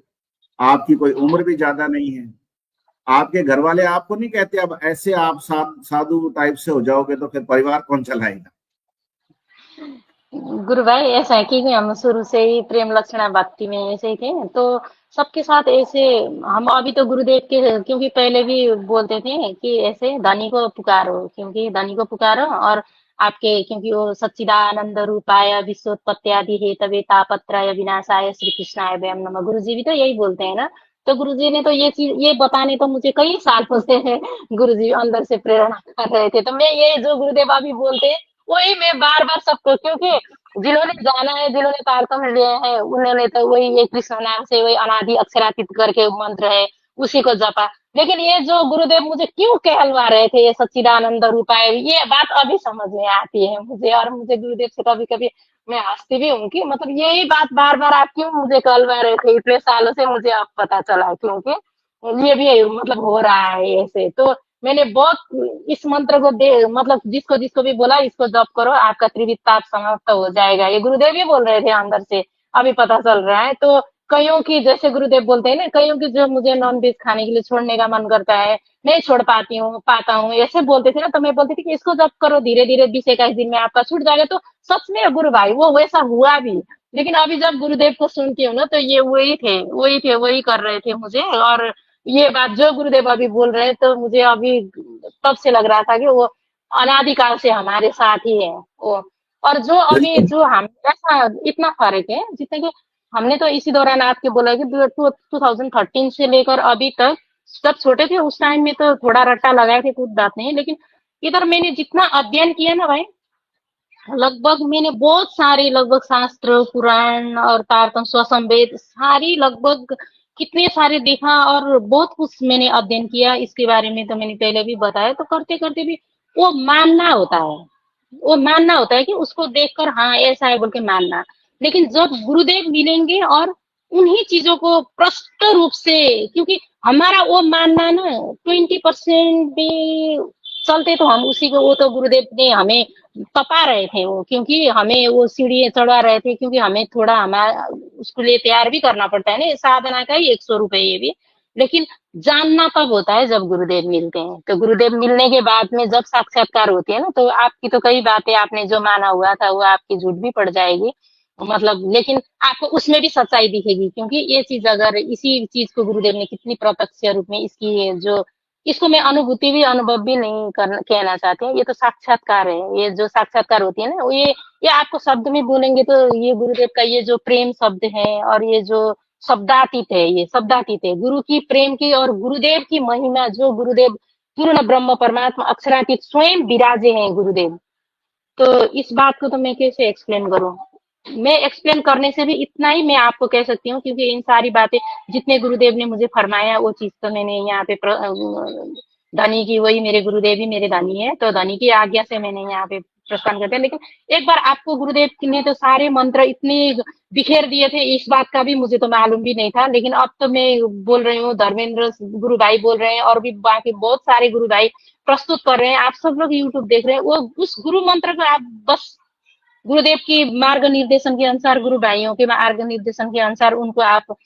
आपकी कोई उम्र भी ज्यादा नहीं है, आपके घर वाले आपको नहीं कहते अब ऐसे आप साधु टाइप से हो जाओगे तो फिर परिवार कौन चलाएगा? गुरु भाई ऐसा है कि हम शुरू से ही प्रेम लक्षणा भक्ति में ऐसे ही थे, तो सबके साथ ऐसे हम अभी तो गुरुदेव के, क्योंकि पहले भी बोलते थे कि ऐसे धनी को पुकारो, क्योंकि धनी को पुकारो और आपके, क्योंकि वो सच्चिदानंद रूपाय विश्वोत्पत्त्यादि हेतवे तापत्रय विनाशाय श्री कृष्णाय वयम नमः, गुरु जी भी तो यही बोलते हैं ना। तो गुरु जी ने तो ये चीज ये बताने तो मुझे कई साल से गुरु जी अंदर से प्रेरणा कर रहे थे, तो मैं ये जो गुरुदेव अभी बोलते हैं वही मैं बार बार सबको, क्योंकि जिन्होंने जाना है, जिन्होंने तारतम्य लिए हैं, उन्होंने तो वही ये कृष्ण नाम से वही अनादि अक्षरातीत करके मंत्र है उसी को जपा। लेकिन ये जो गुरुदेव मुझे क्यों कहलवा रहे थे ये सच्चिदानंद रूपाय, ये बात अभी समझ में आती है मुझे, और मुझे गुरुदेव से कभी कभी मैं हंसती भी हूँ कि मतलब यही बात बार बार आप क्यों मुझे कहलवा रहे थे इतने सालों से, मुझे अब पता चला, क्योंकि ये भी मतलब हो रहा है ऐसे। तो मैंने बहुत इस मंत्र को दे मतलब जिसको जिसको भी बोला इसको जप करो, आपका त्रिविध ताप समाप्त हो जाएगा, ये गुरुदेव ही बोल रहे थे अंदर से, अभी पता चल रहा है। तो कईयों की, जैसे गुरुदेव बोलते हैं ना, कईयों की जो मुझे नॉन वेज खाने के लिए छोड़ने का मन करता है, नहीं छोड़ पाता हूँ ऐसे बोलते थे ना, तो मैं बोलती थी कि इसको जप करो, धीरे धीरे 20-21 दिन में आपका छूट जाएगा। तो सच में गुरु भाई वो वैसा हुआ भी। लेकिन अभी जब गुरुदेव को सुनती हूँ ना, तो ये वही कर रहे थे मुझे, और ये बात जो गुरुदेव अभी बोल रहे हैं तो मुझे अभी तब से लग रहा था कि वो अनादिकाल से हमारे साथ ही है वो। और जो अभी बिल्कुल। जो हम ऐसा इतना फर्क है जितने कि हमने तो इसी दौरान आपके बोला कि 2013 से लेकर अभी तक, जब छोटे थे उस टाइम में तो थोड़ा रट्टा लगाए थे, कुछ बात नहीं, लेकिन इधर मैंने जितना अध्ययन किया ना भाई, लगभग मैंने बहुत सारे, लगभग शास्त्र पुराण और तारतम स्वसम वेद सारी लगभग कितने सारे देखा, और बहुत कुछ मैंने अध्ययन किया इसके बारे में, तो मैंने पहले भी बताया। तो करते करते भी वो मानना होता है, वो मानना होता है कि उसको देखकर हाँ ऐसा है बोल के मानना। लेकिन जब गुरुदेव मिलेंगे और उन्हीं चीजों को प्रष्ट रूप से, क्योंकि हमारा वो मानना ना 20% भी चलते, तो हम उसी को, वो तो गुरुदेव ने हमें तपा रहे थे वो, क्योंकि हमें वो सीढ़ी चढ़वा रहे थे, क्योंकि हमें थोड़ा हमारा उसके लिए तैयार भी करना पड़ता है ना, साधना का ही 100 रुपए ये भी। लेकिन जानना तब होता है जब गुरुदेव मिलते हैं, तो गुरुदेव मिलने के बाद में जब साक्षात्कार होती है ना, तो आपकी तो कई बातें आपने जो माना हुआ था वो आपकी झूठ भी पड़ जाएगी, मतलब, लेकिन आपको उसमें भी सच्चाई दिखेगी, क्योंकि ये चीज, अगर इसी चीज को गुरुदेव ने कितनी प्रत्यक्ष रूप में इसकी जो, इसको मैं अनुभूति भी अनुभव भी नहीं करना कहना चाहती हूँ, ये तो साक्षात्कार है। ये जो साक्षात्कार होती है ना, वो ये आपको शब्द में बोलेंगे तो ये गुरुदेव का ये जो प्रेम शब्द है, और ये जो शब्दातीत है, ये शब्दातीत है गुरु की प्रेम की, और गुरुदेव की महिमा, जो गुरुदेव पूर्ण ब्रह्म परमात्मा अक्षरातीत स्वयं विराजे हैं गुरुदेव। तो इस बात को तो मैं कैसे एक्सप्लेन करूं, मैं एक्सप्लेन करने से भी इतना ही मैं आपको कह सकती हूँ, क्योंकि इन सारी बातें जितने गुरुदेव ने मुझे फरमाया वो चीज तो मैंने यहाँ पे धनी की, वही मेरे गुरुदेव ही मेरे धनी है, तो धनी की आज्ञा से मैंने यहाँ पे प्रस्थान कर दिया। लेकिन एक बार आपको गुरुदेव ने तो सारे मंत्र इतने बिखेर दिए थे, इस बात का भी मुझे तो मालूम भी नहीं था, लेकिन अब तो मैं बोल रही हूँ, धर्मेंद्र गुरु भाई बोल रहे हैं, और भी बाकी बहुत सारे गुरु भाई प्रस्तुत कर रहे हैं, आप सब लोग यूट्यूब देख रहे हैं, वो उस गुरु मंत्र को आप बस गुरुदेव की मार्ग निर्देशन के अनुसार, गुरु भाइयों के मार्ग निर्देशन के अनुसार उनको आप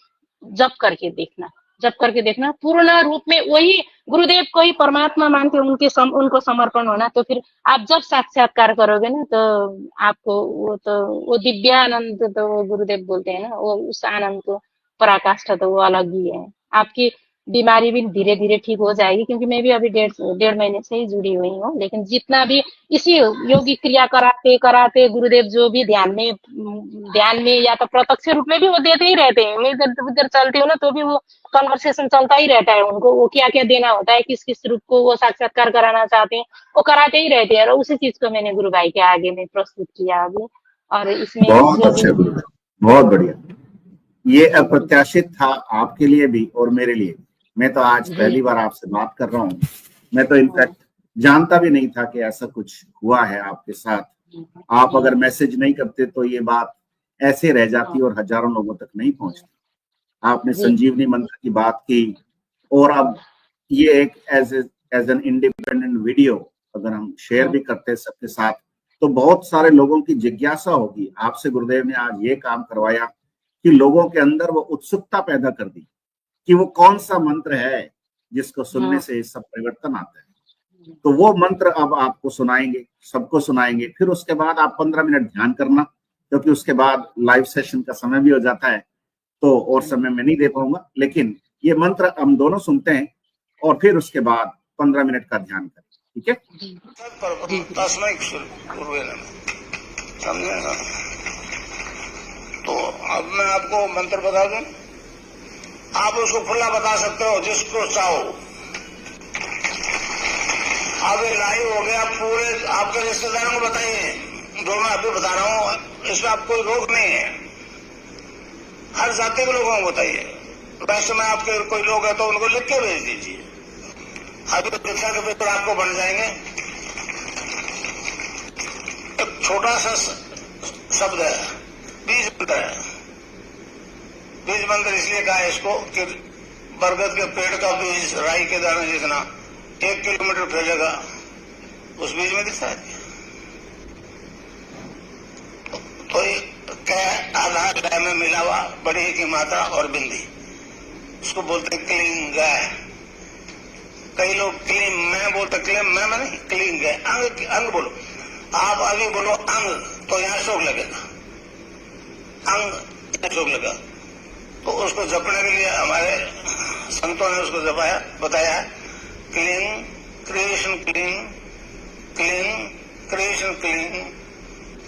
जप करके देखना, जप करके देखना, पूर्ण रूप में वही गुरुदेव को ही परमात्मा मान के उनको समर्पण होना, तो फिर आप जब साक्षात्कार करोगे ना, तो आपको वो दिव्यानंद, तो वो गुरुदेव बोलते हैं ना, वो उस आनंद को पराकाष्ठा तो वो अलग ही है। आपकी बीमारी भी धीरे धीरे ठीक हो जाएगी, क्योंकि मैं भी अभी डेढ़ महीने से ही जुड़ी हुई हूँ, लेकिन जितना भी इसी योगिक क्रिया कराते कराते गुरुदेव जो भी ध्यान में या तो प्रत्यक्ष रूप में भी वो देते ही रहते हैं, मैं इधर उधर चलती हूँ ना तो भी वो कन्वर्सेशन चलता ही रहता है, उनको वो क्या क्या देना होता है, किस किस रूप को वो साक्षात्कार कराना चाहते हैं, वो कराते ही रहते हैं, और उसी चीज को मैंने गुरु भाई के आगे में प्रस्तुत किया अभी। और इसमें बहुत जो भी अच्छे गुरु, बहुत बढ़िया। ये अप्रत्याशित था आपके लिए भी और मेरे लिए। मैं तो आज जी, पहली बार आपसे बात कर रहा हूँ, मैं तो इनफैक्ट जानता भी नहीं था कि ऐसा कुछ हुआ है आपके साथ। आप अगर मैसेज नहीं करते तो ये बात ऐसे रह जाती हाँ और हजारों लोगों तक नहीं पहुंचती। आपने जी संजीवनी मंत्र की बात की, और अब ये एक एज एन इंडिपेंडेंट वीडियो अगर हम शेयर हाँ भी करते हैं सबके साथ, तो बहुत सारे लोगों की जिज्ञासा होगी। आपसे गुरुदेव ने आज ये काम करवाया कि लोगों के अंदर वो उत्सुकता पैदा कर दी कि वो कौन सा मंत्र है जिसको सुनने हाँ से सब परिवर्तन आता है। तो वो मंत्र अब आपको सुनाएंगे, सबको सुनाएंगे। फिर उसके बाद आप 15 मिनट ध्यान करना, क्योंकि उसके बाद लाइव सेशन का समय भी हो जाता है, तो और समय में नहीं दे पाऊंगा। लेकिन ये मंत्र हम दोनों सुनते हैं और फिर उसके बाद 15 मिनट का ध्यान करें, ठीक है? जी जी गुरु तस्मै गुरुवे नमः। समझे ना? तो अब मैं आपको मंत्र बता दूं, आप उसको खुला बता सकते हो जिसको चाहो। अब ये लाइव हो गया, पूरे आपके रिश्तेदारों को बताइए, जो मैं अभी बता रहा हूँ इसमें आप कोई रोक नहीं है, हर जाति के लोगों को बताइए। वैसे में आपके कोई लोग है तो उनको लिख के भेज दीजिए, अभी तो परीक्षा के पेपर आपको बन जाएंगे। एक छोटा सा शब्द है, बीज मंत्र है। बीज मंत्र इसलिए कहा है इसको कि बरगद के पेड़ का बीज राई के दाने जितना 1 किलोमीटर फैलेगा, उस बीज में दिखता है। तो क्या आधार गाय में मिला हुआ बड़ी की मात्रा और बिंदी, उसको बोलते क्लीन गाय। कई लोग क्लीन मैं बोलते, क्लीन मैं नहीं, क्लीन गाय। अंग अंग बोलो, आप आगे बोलो अंग तो यहाँ शोक लगेगा, अंग यहाँ शोक लगा। तो उसको जपने के लिए हमारे संतों ने उसको जपाया, बताया clean creation clean, clean creation clean,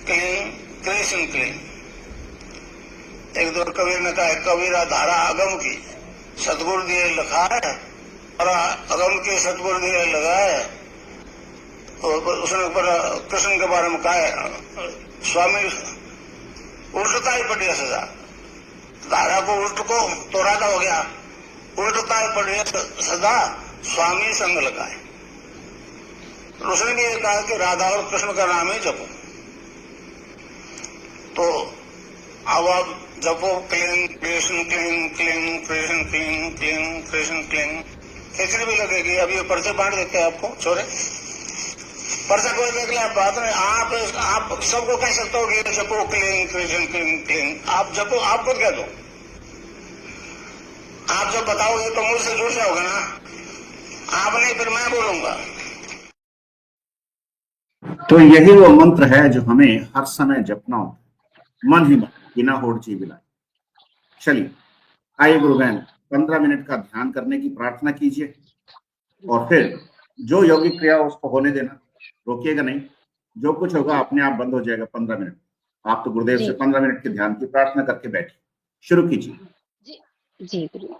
clean creation clean. एक दो कबीर ने कहा, कबीरा धारा अगम की सतगुरु दिए लिखा है, और अगम की सतगुरु दिए लगा है। और उसने ऊपर कृष्ण के बारे में कहा है, स्वामी उल्टता ही पड़ गया सजा, धारा को उल्ट को तो राधा हो गया, उल्टता ही पड़ गया सदा स्वामी संग लगाए। उसने भी ये कहा कि राधा और कृष्ण का नाम ही जपो। तो अब आप जपो क्लीन कृष्ण क्लीन, क्लीन कृष्ण क्लीन, क्लीन कृष्ण क्लीन। खिचड़ी भी लगेगी, अभी पर्चे बांट देते हैं आपको, छोरे पर्चा कोई देख ले, बात नहीं। आप सबको कह सकते हो कि जपो क्लीन कृष्ण क्लीन क्लीन, आप जपो, आप खुद कह दो। आप जब बताओगे तो मुझसे जुड़ जाओगे ना, आप नहीं फिर मैं बोलूंगा। तो यही वो मंत्र है जो हमें हर समय जपना होता है, मन ही मन, बिना होड़ ची बिलाए। चलिए, आइए गुरु बहन, 15 मिनट का ध्यान करने की प्रार्थना कीजिए, और फिर जो यौगिक क्रिया उसको होने देना, रोकिएगा नहीं। जो कुछ होगा जी अपने आप बंद हो जाएगा 15 मिनट। आप तो गुरुदेव जी से 15 मिनट के ध्यान की प्रार्थना करके बैठिए, शुरू कीजिए। जी जी गुरु।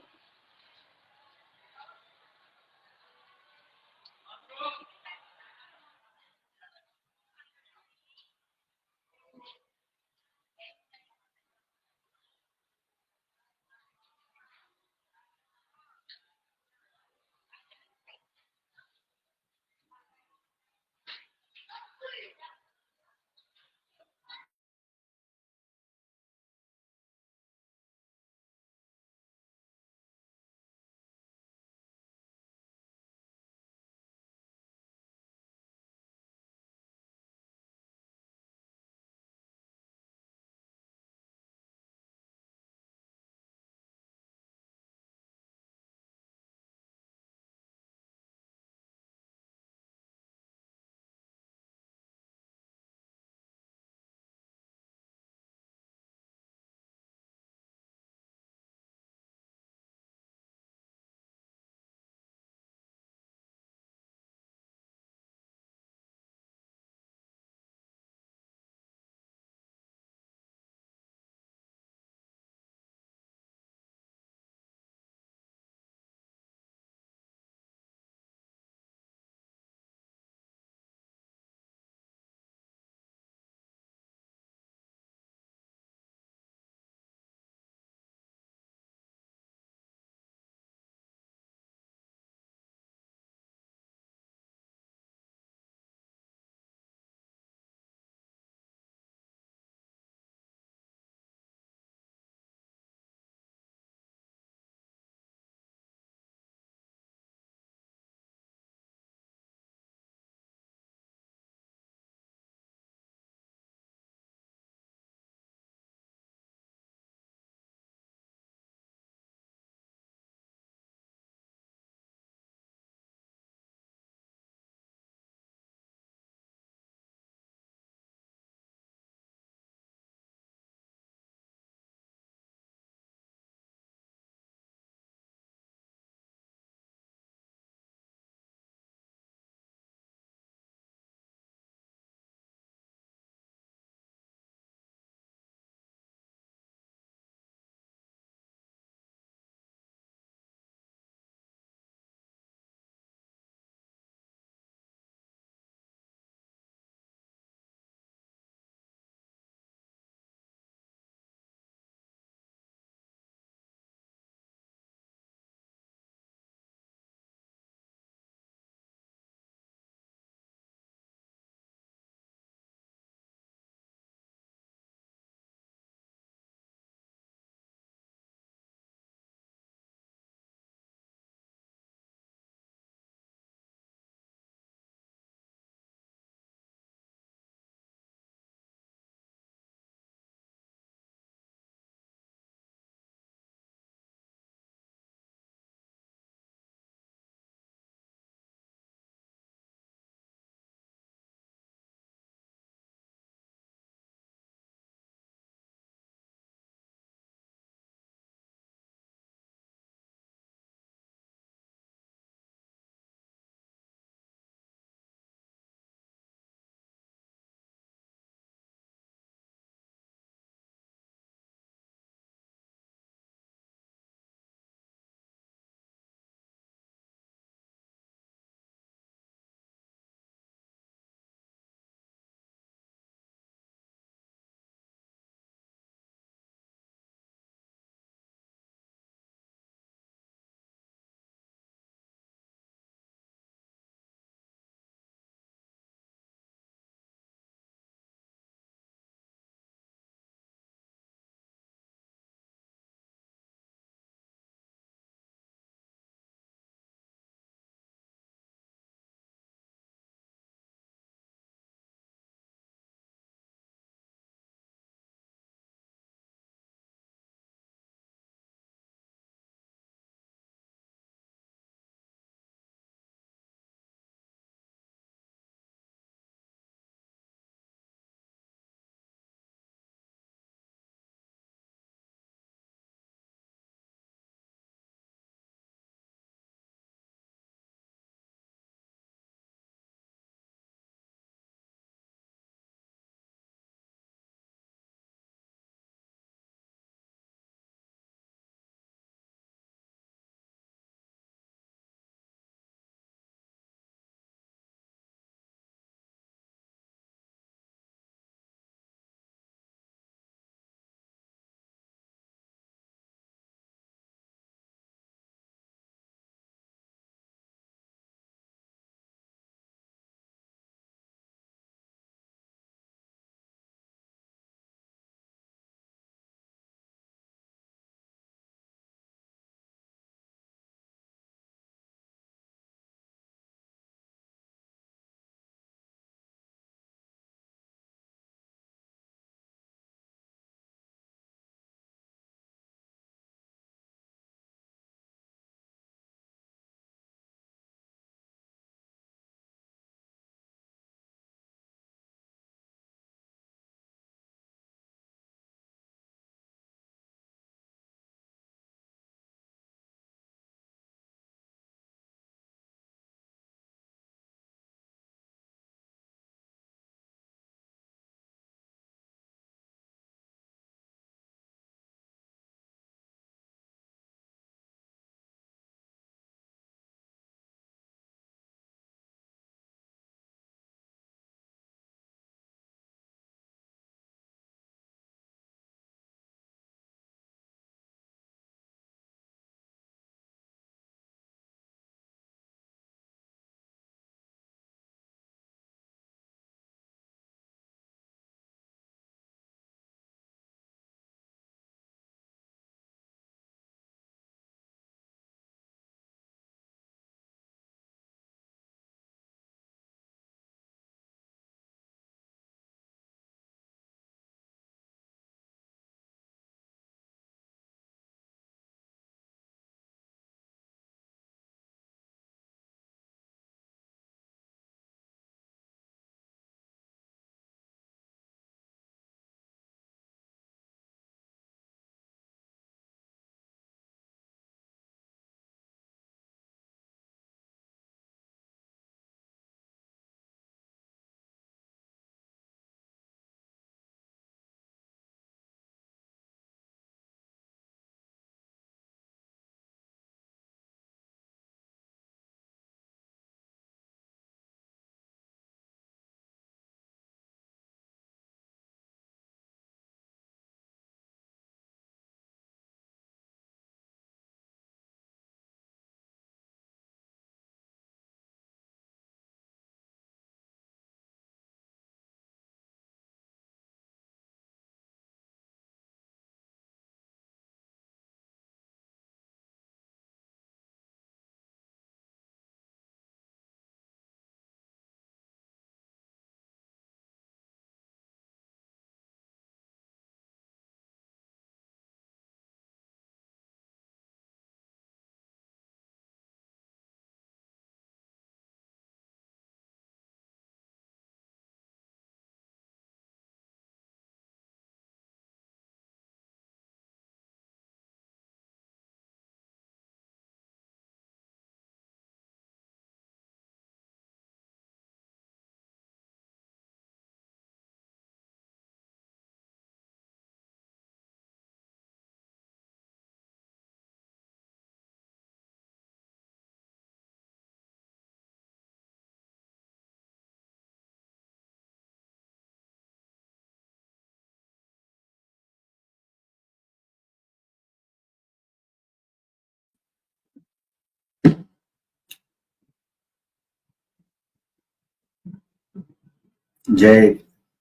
जय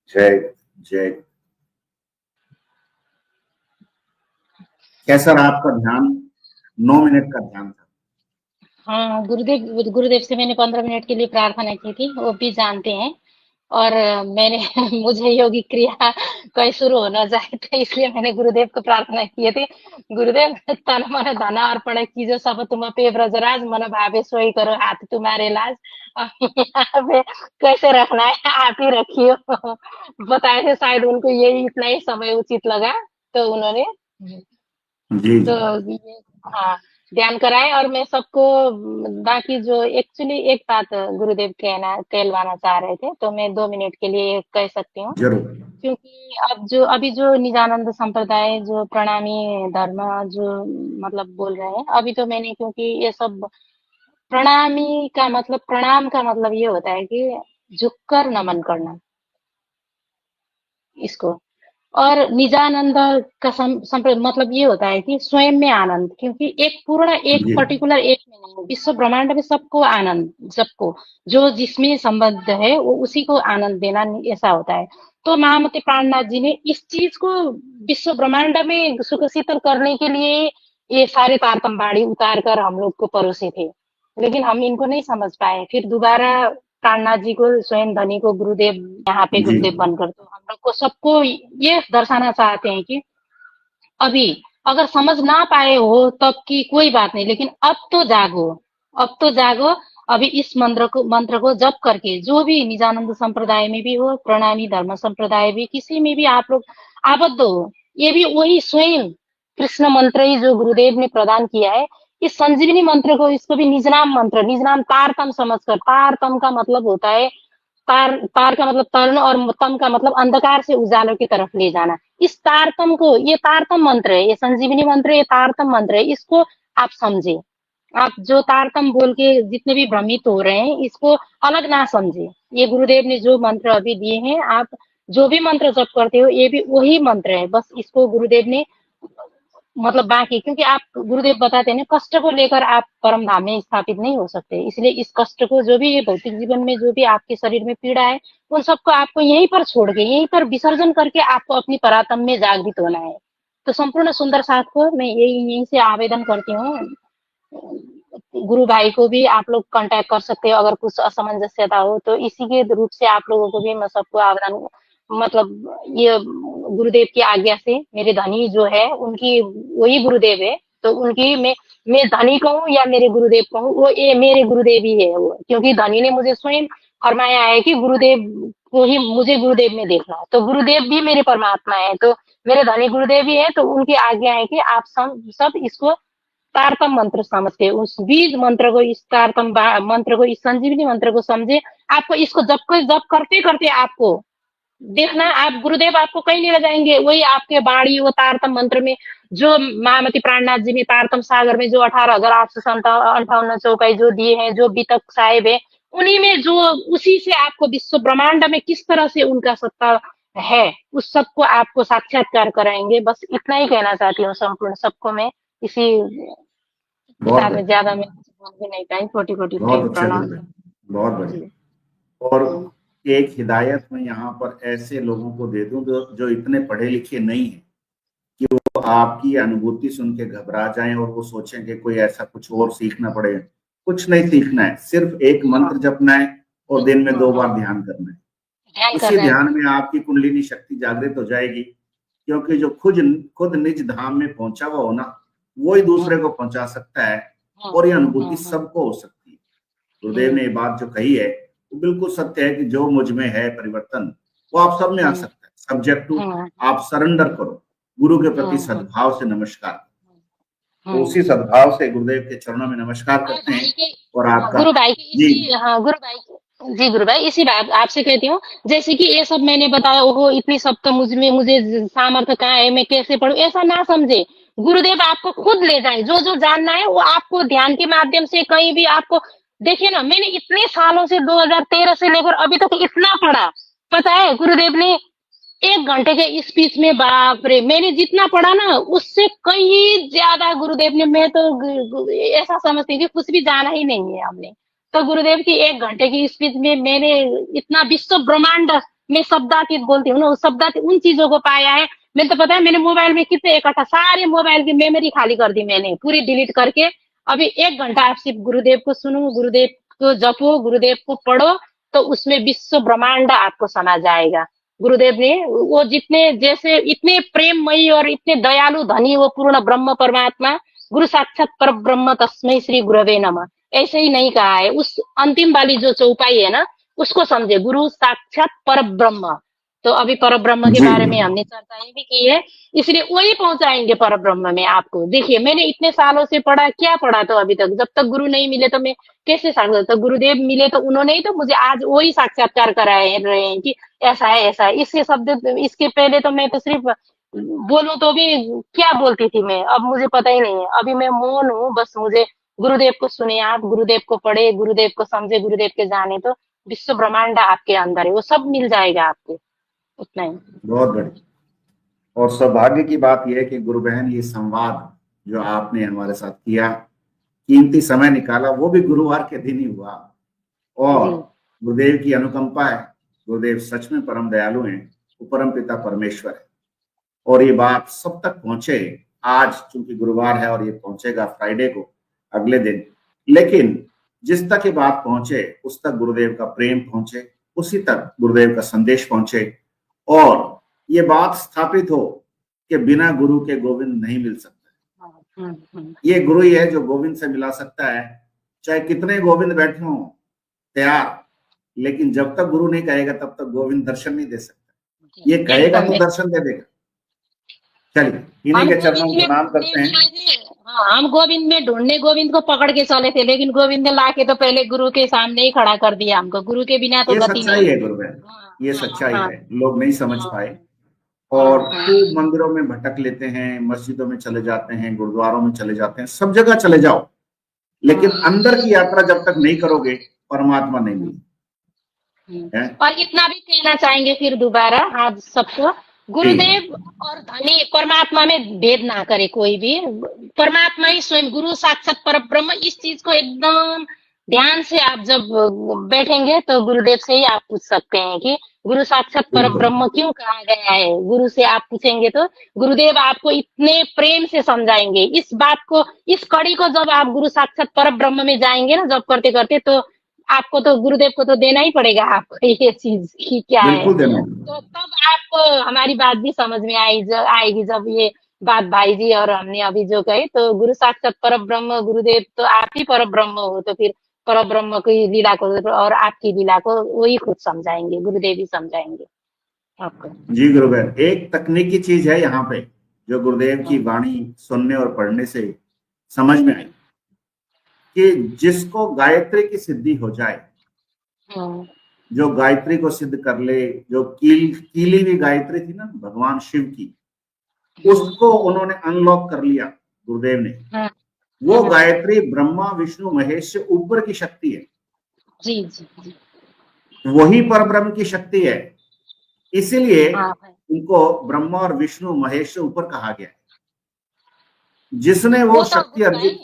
जय जय। कैसा रहा आपका ध्यान? 9 मिनट का ध्यान था। हाँ, गुरुदेव से मैंने 15 मिनट के लिए प्रार्थना की थी, वो भी जानते हैं। और मैंने मुझे योगी क्रिया कहीं शुरू होना जाए तो इसलिए मैंने गुरुदेव को प्रार्थना किए थे। गुरुदेव, तन मन धन अर्पण कीजो सब तुम पे ब्रजराज, मन भावे सोई करो हाथ तुम्हारे लाज। अब यहाँ पे कैसे रखना है आप ही रखियो। बताए थे, शायद उनको यही इतना ही समय उचित लगा, तो उन्होंने जी तो जी। ये, हाँ, ध्यान कराए। और मैं सबको बाकी जो एक्चुअली एक बात गुरुदेव कहलवाना चाह रहे थे, तो मैं 2 मिनट के लिए कह सकती हूँ। जरूर। क्योंकि अभी जो निजानंद संप्रदाय जो प्रणामी धर्म जो मतलब बोल रहे हैं, अभी तो मैंने, क्योंकि ये सब प्रणामी का मतलब, प्रणाम का मतलब ये होता है कि झुककर नमन करना इसको। और निजानंद का मतलब ये होता है कि स्वयं में आनंद, क्योंकि एक पूर्ण, एक जी पर्टिकुलर एक में नहीं, विश्व ब्रह्मांड में सबको आनंद, सबको जो जिसमें संबद्ध है वो उसी को आनंद देना, ऐसा होता है। तो महामती प्राणनाथ जी ने इस चीज को विश्व ब्रह्मांड में सुख शीतल करने के लिए ये सारे तारतम्य उतार कर हम लोग को परोसे थे, लेकिन हम इनको नहीं समझ पाए। फिर दोबारा प्राणनाथ जी को, स्वयं धनी को गुरुदेव, यहाँ पे जी। गुरुदेव बनकर, तो हम लोग को सबको ये दर्शाना चाहते हैं कि अभी अगर समझ ना पाए हो तब की कोई बात नहीं, लेकिन अब तो जागो, अब तो जागो। अभी इस मंत्र को जप करके, जो भी निजानंद संप्रदाय में भी हो, प्रणामी धर्म संप्रदाय भी, किसी में भी आप लोग आबद्ध हो, ये भी वही स्वयं कृष्ण मंत्र ही जो गुरुदेव ने प्रदान किया है। इस संजीवनी मंत्र को, इसको भी निजनाम मंत्र, निजनाम तारतम समझकर, तारतम का मतलब होता है, तार तार का मतलब तरण, और तम का मतलब अंधकार से उजालों की तरफ ले जाना। इस तारतम को, ये तारतम मंत्र है, ये संजीवनी मंत्र, ये तारतम मंत्र है, इसको आप समझे। आप जो तारतम बोल के जितने भी भ्रमित हो रहे हैं, इसको अलग ना समझे। ये गुरुदेव ने जो मंत्र अभी दिए हैं, आप जो भी मंत्र जप करते हो, ये भी वही मंत्र है, बस इसको गुरुदेव ने मतलब बाकी, क्योंकि आप, गुरुदेव बताते हैं ना, कष्ट को लेकर आप परम धाम में स्थापित नहीं हो सकते, इसलिए इस कष्ट को, जो भी ये भौतिक जीवन में जो भी आपके शरीर में पीड़ा है, उन सबको आपको यहीं पर छोड़ के, यहीं पर विसर्जन करके आपको अपनी परात्म में जागृत होना है। तो संपूर्ण सुंदर साथ को मैं यहीं से आवेदन करती हूँ। गुरु भाई को भी आप लोग कांटेक्ट कर सकते हो, अगर कुछ असमंजस्यता हो तो। इसी के रूप से आप लोगों को भी मैं सबको आवेदन, मतलब ये गुरुदेव की आज्ञा से, मेरे धनी जो है उनकी, वही गुरुदेव है, तो उनकी मैं धनी कहूँ या मेरे गुरुदेव कहूँ, वो ये मेरे गुरुदेव ही है वो, क्योंकि धनी ने मुझे स्वयं फरमाया है कि गुरुदेव को ही मुझे गुरुदेव में देखना है, तो गुरुदेव भी मेरे परमात्मा है, तो मेरे धनी गुरुदेव ही है। तो उनकी आज्ञा है कि आप सब इसको तारतम मंत्र समझते, उस बीज मंत्र को, इस तारतम मंत्र को, इस संजीवनी मंत्र को समझे। आपको इसको जप करते करते आपको देखना, आप गुरुदेव आपको कहीं नहीं ले जाएंगे, वही आपके बाणी, वो तारतम मंत्र में जो महामती प्राणनाथ जी ने तारतम सागर में जो 18,858 चौपाई जो दिए हैं, जो बीतक साहेब है, उन्हीं में जो, उसी से आपको विश्व ब्रह्मांड में किस तरह से उनका सत्ता है, उस सबको आपको साक्षात्कार कराएंगे। बस इतना ही कहना चाहती हूँ संपूर्ण सबको मैं, इसी के बहुत साथ में। बढ़िया। ज्यादा मैं कुछ बोल भी नहीं पाई, कोटि कोटि प्रेम बहुत अच्छे प्रणाम। गुरुदेव। बहुत जी। बढ़िया। और हम्म, एक हिदायत मैं यहाँ पर ऐसे लोगों को दे दूं जो इतने पढ़े लिखे नहीं है कि वो आपकी अनुभूति सुन के घबरा जाएं और वो सोचें कि कोई ऐसा कुछ और सीखना पड़ेगा। कुछ नहीं सीखना है, सिर्फ एक मंत्र जपना है और दिन में 2 बार ध्यान करना है। ध्यान उसी करना है। ध्यान में आपकी कुंडलिनी शक्ति जागृत हो जाएगी, क्योंकि जो खुद खुद निज धाम में पहुंचा हुआ हो ना, वो ही दूसरे को पहुंचा सकता है। और ये अनुभूति सबको हो सकती है। गुरुदेव ने ये बात जो कही है वो बिल्कुल सत्य है कि जो मुझ में है परिवर्तन, वो आप सब में आ सकता है। सब्जेक्ट टू आप सरेंडर करो, गुरु के प्रति सद्भाव से नमस्कार। तो उसी सद्भाव से गुरुदेव के चरणों में नमस्कार करते हैं। और आपका गुरु भाई की जी इसी, हाँ गुरु भाई जी, गुरु भाई इसी बात आपसे कहती हूँ, जैसे कि ये सब मैंने बताया, ओहो इतनी सब तो मुझे सामर्थ्य कहाँ है, मैं कैसे पढ़ूं, ऐसा ना समझे। गुरुदेव आपको खुद ले जाए, जो जो जानना है वो आपको ध्यान के माध्यम से, कहीं भी आपको, देखिए ना, मैंने इतने सालों से 2013 से लेकर अभी तक इतना पढ़ा, पता है गुरुदेव ने 1 घंटे के स्पीच में, बाप रे, मैंने जितना पढ़ा ना उससे कहीं ज्यादा गुरुदेव ने, मैं तो ऐसा समझती हूँ कि कुछ भी जाना ही नहीं है हमने। तो गुरुदेव की 1 घंटे की स्पीच में मैंने इतना विश्व ब्रह्मांड मैं शब्दातीत बोलती हूँ ना, उस शब्दातीत उन चीजों को पाया है। मैंने तो पता है मैंने मोबाइल में कितने इकट्ठा सारे मोबाइल की मेमोरी खाली कर दी मैंने, पूरी डिलीट करके। अभी 1 घंटा आप सिर्फ गुरुदेव को सुनो, गुरुदेव को जपो, गुरुदेव को पढ़ो, तो उसमें विश्व ब्रह्मांड आपको समझ आएगा। गुरुदेव ने वो जितने जैसे इतने प्रेममयी और इतने दयालु धनी वो पूर्ण ब्रह्म परमात्मा, गुरु साक्षात पर ब्रह्म तस्मै श्री गुरवे नमः, ऐसे ही नहीं कहा है। उस अंतिम वाली जो चौपाई है ना, उसको समझे, गुरु साक्षात पर ब्रह्म। तो अभी पर ब्रह्म के जी बारे में हमने चर्चाएं भी की है, इसलिए वही पहुंचाएंगे पर ब्रह्म में आपको। देखिए मैंने इतने सालों से पढ़ा, क्या पढ़ा तो अभी तक, जब तक गुरु नहीं मिले तो मैं कैसे साक्षात्कार, तो गुरुदेव मिले तो उन्होंने ही तो मुझे आज वही साक्षात्कार कराए रहे हैं कि ऐसा है ऐसा है। इसके शब्द, इसके पहले तो मैं तो सिर्फ बोलूं तो भी क्या बोलती थी मैं, अब मुझे पता ही नहीं है। अभी मैं मौन हूँ, बस मुझे गुरुदेव को सुने आप, गुरुदेव को पढ़े, गुरुदेव को समझे, गुरुदेव के जाने, तो विश्व ब्रह्मांड आपके अंदर है, वो सब मिल जाएगा आपको, उतना ही। बहुत बढ़िया। और सौभाग्य की बात यह है कि गुरु बहन, ये संवाद जो आपने हमारे साथ किया, कीमती समय निकाला, वो भी गुरुवार के दिन ही हुआ। और गुरुदेव की अनुकंपा है, गुरुदेव सच में परम दयालु हैं, वो परम पिता परमेश्वर है। और ये बात सब तक पहुंचे, आज चूंकि गुरुवार है और ये पहुंचेगा फ्राइडे को, अगले दिन, लेकिन जिस तक ये बात पहुंचे उस तक गुरुदेव का प्रेम पहुंचे, उसी तक गुरुदेव का संदेश पहुंचे, और ये बात स्थापित हो कि बिना गुरु के गोविंद नहीं मिल सकता। ये गुरु ही है जो गोविंद से मिला सकता है, चाहे कितने गोविंद बैठे हों तैयार, लेकिन जब तक गुरु नहीं कहेगा तब तक गोविंद दर्शन नहीं दे सकता। ये कहेगा तो दर्शन दे देगा। चलिए इन्हीं के चरणों में प्रणाम करते हैं। हाँ, हम गोविंद में ढूंढने गोविंद को पकड़ के चले थे, लेकिन गोविंद ने लाके तो पहले गुरु के सामने ही खड़ा कर दिया हमको, गुरु के बिना तो गति नहीं। ये सच्चाई है गुरु बहन, ये सच्चाई है, लोग नहीं समझ पाए और खूब मंदिरों में भटक लेते हैं, मस्जिदों में चले जाते हैं, गुरुद्वारों में चले जाते हैं, सब जगह चले जाओ, लेकिन अंदर की यात्रा जब तक नहीं करोगे परमात्मा नहीं मिलेगी। और इतना भी कहना चाहेंगे फिर दोबारा आज सबको, गुरुदेव और धनी परमात्मा में भेद ना करे कोई भी, परमात्मा ही स्वयं गुरु साक्षात पर ब्रह्म। इस चीज को एकदम ध्यान से आप जब बैठेंगे तो गुरुदेव से ही आप पूछ सकते हैं कि गुरु साक्षात पर ब्रह्म क्यों कहा गया है। गुरु से आप पूछेंगे तो गुरुदेव आपको इतने प्रेम से समझाएंगे इस बात को, इस कड़ी को। जब आप गुरु साक्षात पर ब्रह्म में जाएंगे ना, जब करते करते, तो आपको तो गुरुदेव को तो देना ही पड़ेगा आपको ये चीज की क्या है, तो तब आपको हमारी बात भी समझ में आएगी। जब ये बात भाई जी और हमने अभी जो कही, तो गुरु साक्षात पर ब्रह्म गुरुदेव तो आप ही पर ब्रह्म हो, तो फिर पर ब्रह्म की लीला को और आपकी लीला को वही खुद समझाएंगे, गुरुदेव ही समझाएंगे आपको। जी गुरु बहन, एक तकनीकी चीज है यहाँ पे जो गुरुदेव की वाणी सुनने और पढ़ने से समझ में आई, कि जिसको गायत्री की सिद्धि हो जाए, जो गायत्री को सिद्ध कर ले, जो कीली हुई गायत्री थी ना भगवान शिव की, उसको उन्होंने अनलॉक कर लिया गुरुदेव ने। वो गायत्री ब्रह्मा विष्णु महेश से ऊपर की शक्ति है। जी जी जी, वही परब्रह्म की शक्ति है, इसीलिए उनको ब्रह्मा और विष्णु महेश से ऊपर कहा गया है। जिसने वो शक्ति अर्जित,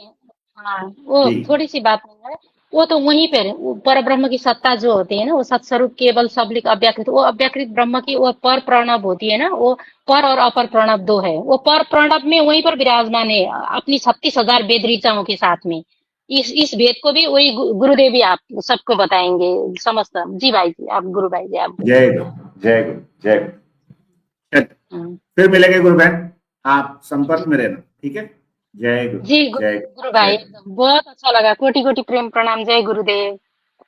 वो थोड़ी सी बात है, वो तो वहीं पर पर ब्रह्म की सत्ता जो होती है ना, वो सत्स्वरूप केवल सबलिक अव्याकृत, वो अव्याकृत ब्रह्म की वो पर प्रणव होती है ना, वो पर और अपर प्रणव दो है। वो पर प्रणव में वहीं पर विराजमान है अपनी 36,000 वेद ऋचाओं के साथ में। इस भेद को भी वही गुरुदेव ही आप सबको बताएंगे समस्त। जी भाई जी, आप गुरु भाई जी आप। जय गुरु जय गुरु जय गुरु। फिर मिलेंगे गुरु बहन, आप संपर्क में रहना, ठीक है। जय गुरु जी गुरु भाई, बहुत अच्छा लगा, कोटि कोटि प्रेम प्रणाम। जय गुरुदेव,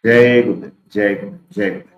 जय गुरुदेव, जय गुरु जय गुरु।